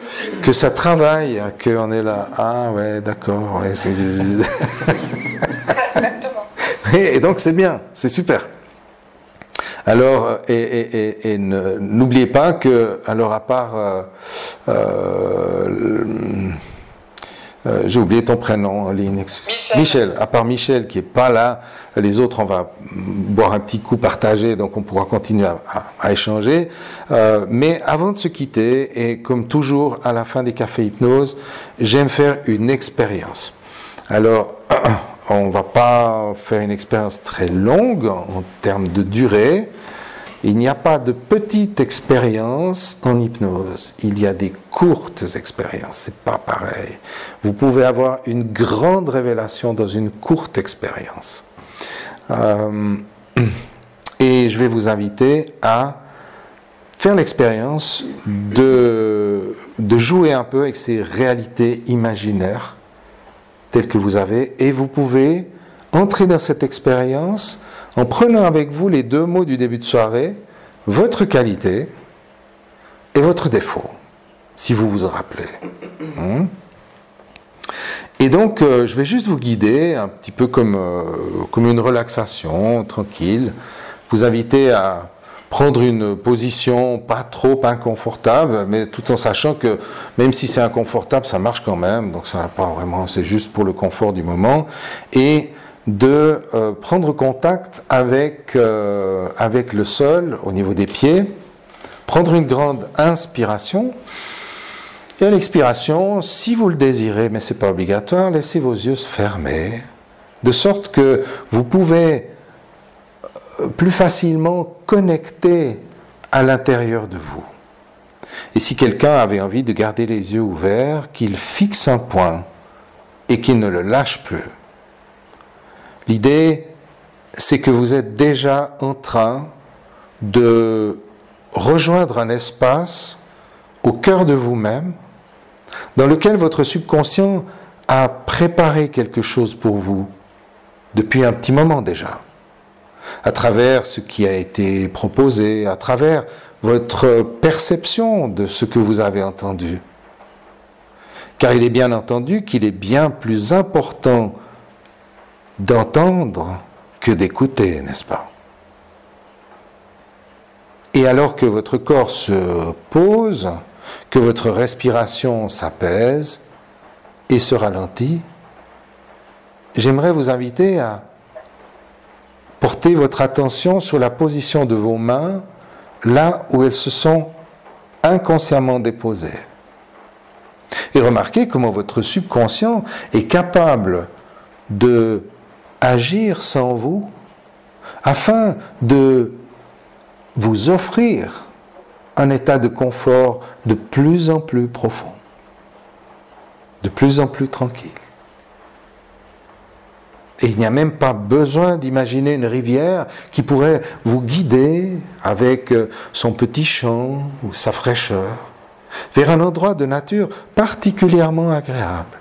ça travaille, qu'on est là. Ah, ouais, d'accord. Ouais, exactement. Et donc, c'est bien, c'est super. Alors, et n'oubliez pas que, alors à part... j'ai oublié ton prénom, Aline. Michel. À part Michel qui n'est pas là, les autres, on va boire un petit coup partagé, donc on pourra continuer à échanger. Mais avant de se quitter, et comme toujours à la fin des cafés hypnose, j'aime faire une expérience. Alors, on ne va pas faire une expérience très longue en termes de durée. Il n'y a pas de petite expérience en hypnose, il y a des courtes expériences, c'est pas pareil. Vous pouvez avoir une grande révélation dans une courte expérience. Et je vais vous inviter à faire l'expérience de jouer un peu avec ces réalités imaginaires telles que vous avez, et vous pouvez entrer dans cette expérience en prenant avec vous les 2 mots du début de soirée, votre qualité et votre défaut, si vous vous en rappelez. Et donc, je vais juste vous guider, un petit peu comme une relaxation, tranquille, vous inviter à prendre une position pas trop inconfortable, mais tout en sachant que même si c'est inconfortable, ça marche quand même, donc ça n'a pas vraiment, c'est juste pour le confort du moment, et de prendre contact avec le sol au niveau des pieds, prendre une grande inspiration, et à l'expiration, si vous le désirez, mais ce n'est pas obligatoire, laissez vos yeux se fermer, de sorte que vous pouvez plus facilement connecter à l'intérieur de vous. Et si quelqu'un avait envie de garder les yeux ouverts, qu'il fixe un point et qu'il ne le lâche plus. L'idée, c'est que vous êtes déjà en train de rejoindre un espace au cœur de vous-même dans lequel votre subconscient a préparé quelque chose pour vous depuis un petit moment déjà, à travers ce qui a été proposé, à travers votre perception de ce que vous avez entendu. Car il est bien entendu qu'il est bien plus important d'entendre que d'écouter, n'est-ce pas? Et alors que votre corps se pose, que votre respiration s'apaise et se ralentit, j'aimerais vous inviter à porter votre attention sur la position de vos mains, là où elles se sont inconsciemment déposées. Et remarquez comment votre subconscient est capable de agir sans vous afin de vous offrir un état de confort de plus en plus profond, de plus en plus tranquille. Et il n'y a même pas besoin d'imaginer une rivière qui pourrait vous guider avec son petit chant ou sa fraîcheur vers un endroit de nature particulièrement agréable,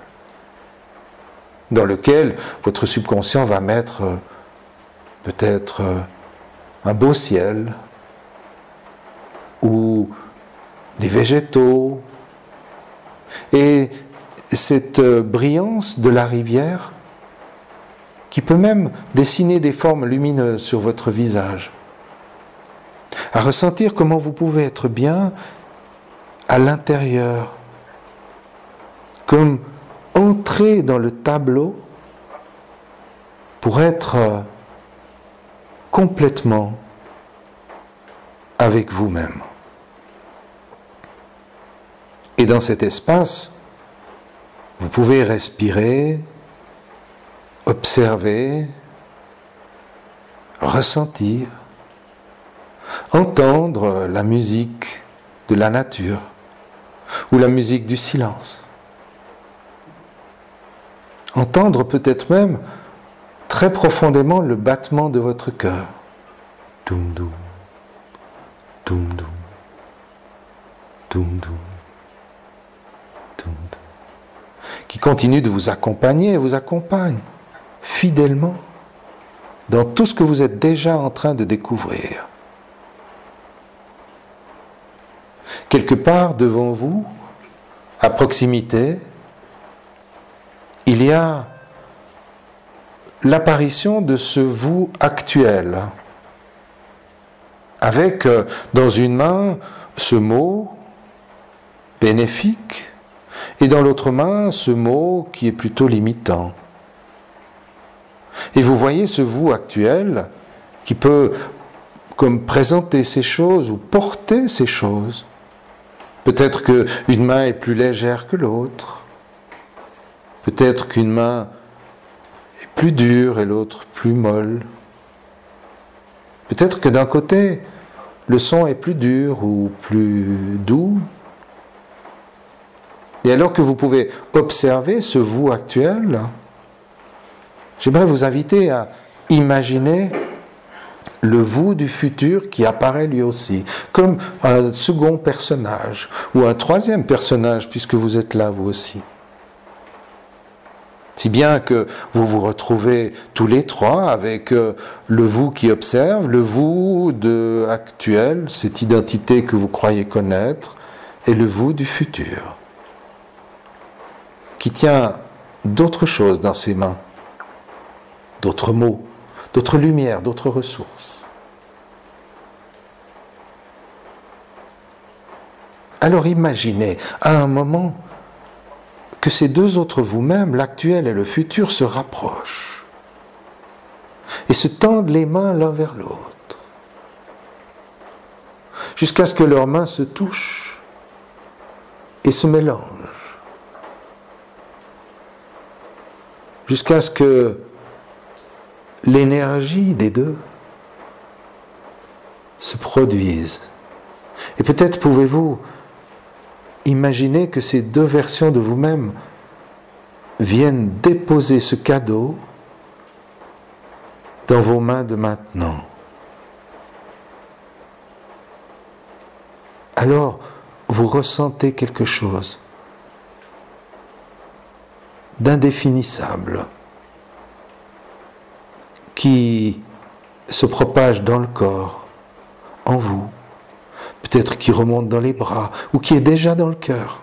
dans lequel votre subconscient va mettre peut-être un beau ciel ou des végétaux. Et cette brillance de la rivière qui peut même dessiner des formes lumineuses sur votre visage, à ressentir comment vous pouvez être bien à l'intérieur, comme entrer dans le tableau pour être complètement avec vous-même. Et dans cet espace, vous pouvez respirer, observer, ressentir, entendre la musique de la nature ou la musique du silence. Entendre peut-être même très profondément le battement de votre cœur. Toum doum, toum doum, toum doum, toum doum, qui continue de vous accompagner et vous accompagne fidèlement dans tout ce que vous êtes déjà en train de découvrir. Quelque part devant vous, à proximité, il y a l'apparition de ce vous actuel, avec dans une main ce mot bénéfique et dans l'autre main ce mot qui est plutôt limitant. Et vous voyez ce vous actuel qui peut comme présenter ces choses ou porter ces choses. Peut-être qu'une main est plus légère que l'autre. Peut-être qu'une main est plus dure et l'autre plus molle. Peut-être que d'un côté, le son est plus dur ou plus doux. Et alors que vous pouvez observer ce vous actuel, j'aimerais vous inviter à imaginer le vous du futur qui apparaît lui aussi, comme un second personnage, ou un troisième personnage, puisque vous êtes là vous aussi. Si bien que vous vous retrouvez tous les trois avec le vous qui observe, le vous actuel, cette identité que vous croyez connaître, et le vous du futur, qui tient d'autres choses dans ses mains, d'autres mots, d'autres lumières, d'autres ressources. Alors imaginez à un moment que ces deux autres vous-même, l'actuel et le futur, se rapprochent et se tendent les mains l'un vers l'autre, jusqu'à ce que leurs mains se touchent et se mélangent, jusqu'à ce que l'énergie des deux se produise. Et peut-être pouvez-vous imaginer que ces deux versions de vous-même viennent déposer ce cadeau dans vos mains de maintenant. alors vous ressentez quelque chose d'indéfinissable qui se propage dans le corps, en vous, peut-être qui remonte dans les bras ou qui est déjà dans le cœur,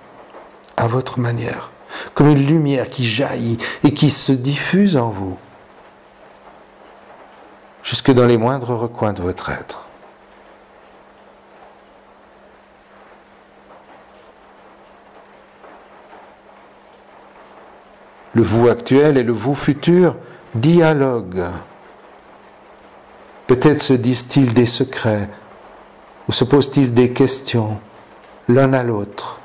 à votre manière, comme une lumière qui jaillit et qui se diffuse en vous, jusque dans les moindres recoins de votre être. Le vous actuel et le vous futur dialoguent. Peut-être se disent-ils des secrets ou se posent-ils des questions l'un à l'autre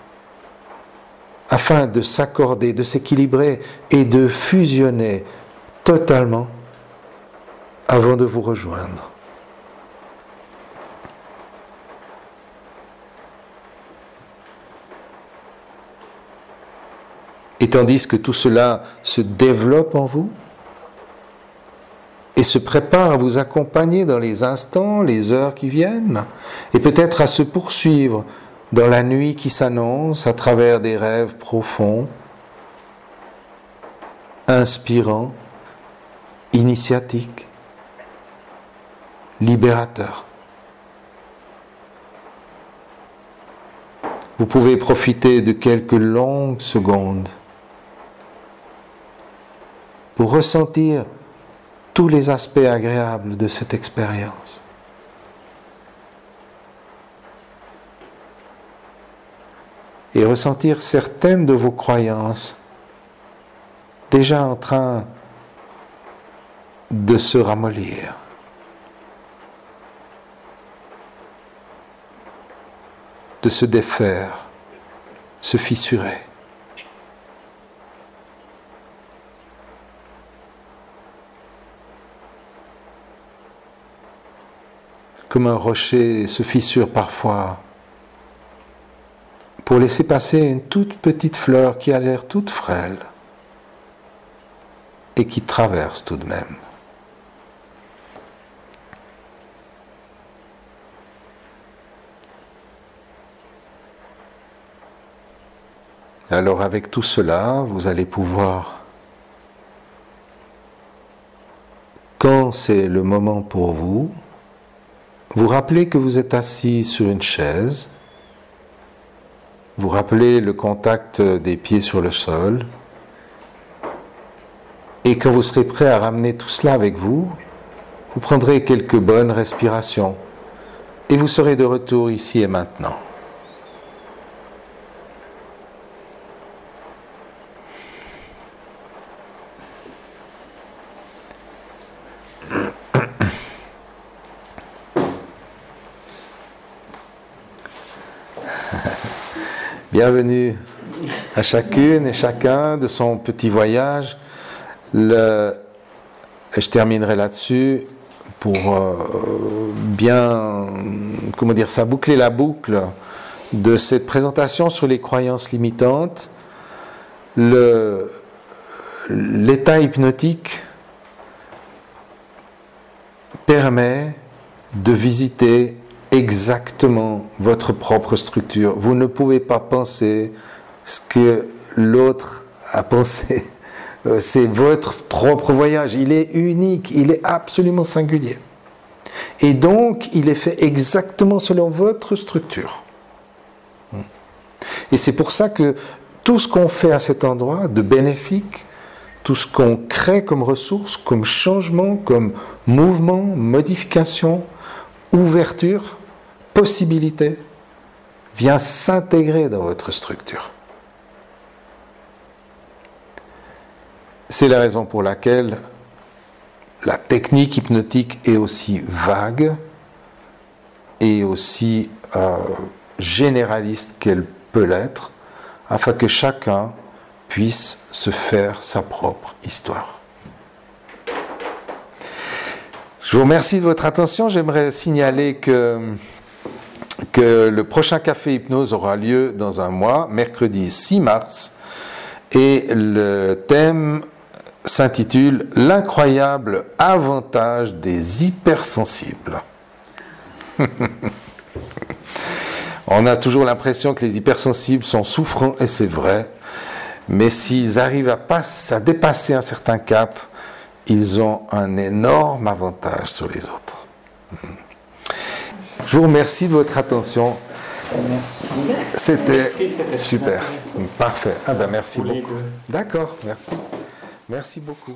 afin de s'accorder, de s'équilibrer et de fusionner totalement avant de vous rejoindre. Et tandis que tout cela se développe en vous et se prépare à vous accompagner dans les instants, les heures qui viennent, et peut-être à se poursuivre dans la nuit qui s'annonce à travers des rêves profonds, inspirants, initiatiques, libérateurs. Vous pouvez profiter de quelques longues secondes pour ressentir tous les aspects agréables de cette expérience. Et ressentir certaines de vos croyances déjà en train de se ramollir. De se défaire, se fissurer. Comme un rocher se fissure parfois pour laisser passer une toute petite fleur qui a l'air toute frêle et qui traverse tout de même. Alors avec tout cela, vous allez pouvoir, quand c'est le moment pour vous, vous rappelez que vous êtes assis sur une chaise, vous rappelez le contact des pieds sur le sol, et quand vous serez prêt à ramener tout cela avec vous, vous prendrez quelques bonnes respirations, et vous serez de retour ici et maintenant. Bienvenue à chacune et chacun de son petit voyage. Je terminerai là-dessus pour bien, boucler la boucle de cette présentation sur les croyances limitantes. L'état hypnotique permet de visiter exactement votre propre structure. Vous ne pouvez pas penser ce que l'autre a pensé. C'est votre propre voyage. Il est unique, il est absolument singulier. Et donc, il est fait exactement selon votre structure. Et c'est pour ça que tout ce qu'on fait à cet endroit de bénéfique, tout ce qu'on crée comme ressources, comme changement, comme mouvement, modification, ouverture, possibilité, vient s'intégrer dans votre structure. C'est la raison pour laquelle la technique hypnotique est aussi vague et aussi généraliste qu'elle peut l'être, afin que chacun puisse se faire sa propre histoire. Je vous remercie de votre attention. J'aimerais signaler que le prochain Café Hypnose aura lieu dans un mois, mercredi 6 mars, et le thème s'intitule « L'incroyable avantage des hypersensibles ». On a toujours l'impression que les hypersensibles sont souffrants, et c'est vrai, mais s'ils arrivent à dépasser un certain cap, ils ont un énorme avantage sur les autres. Je vous remercie de votre attention. Merci. C'était C'était super. intéressant. Parfait. Ah ben merci Pour les beaucoup. deux. D'accord, merci. Merci beaucoup.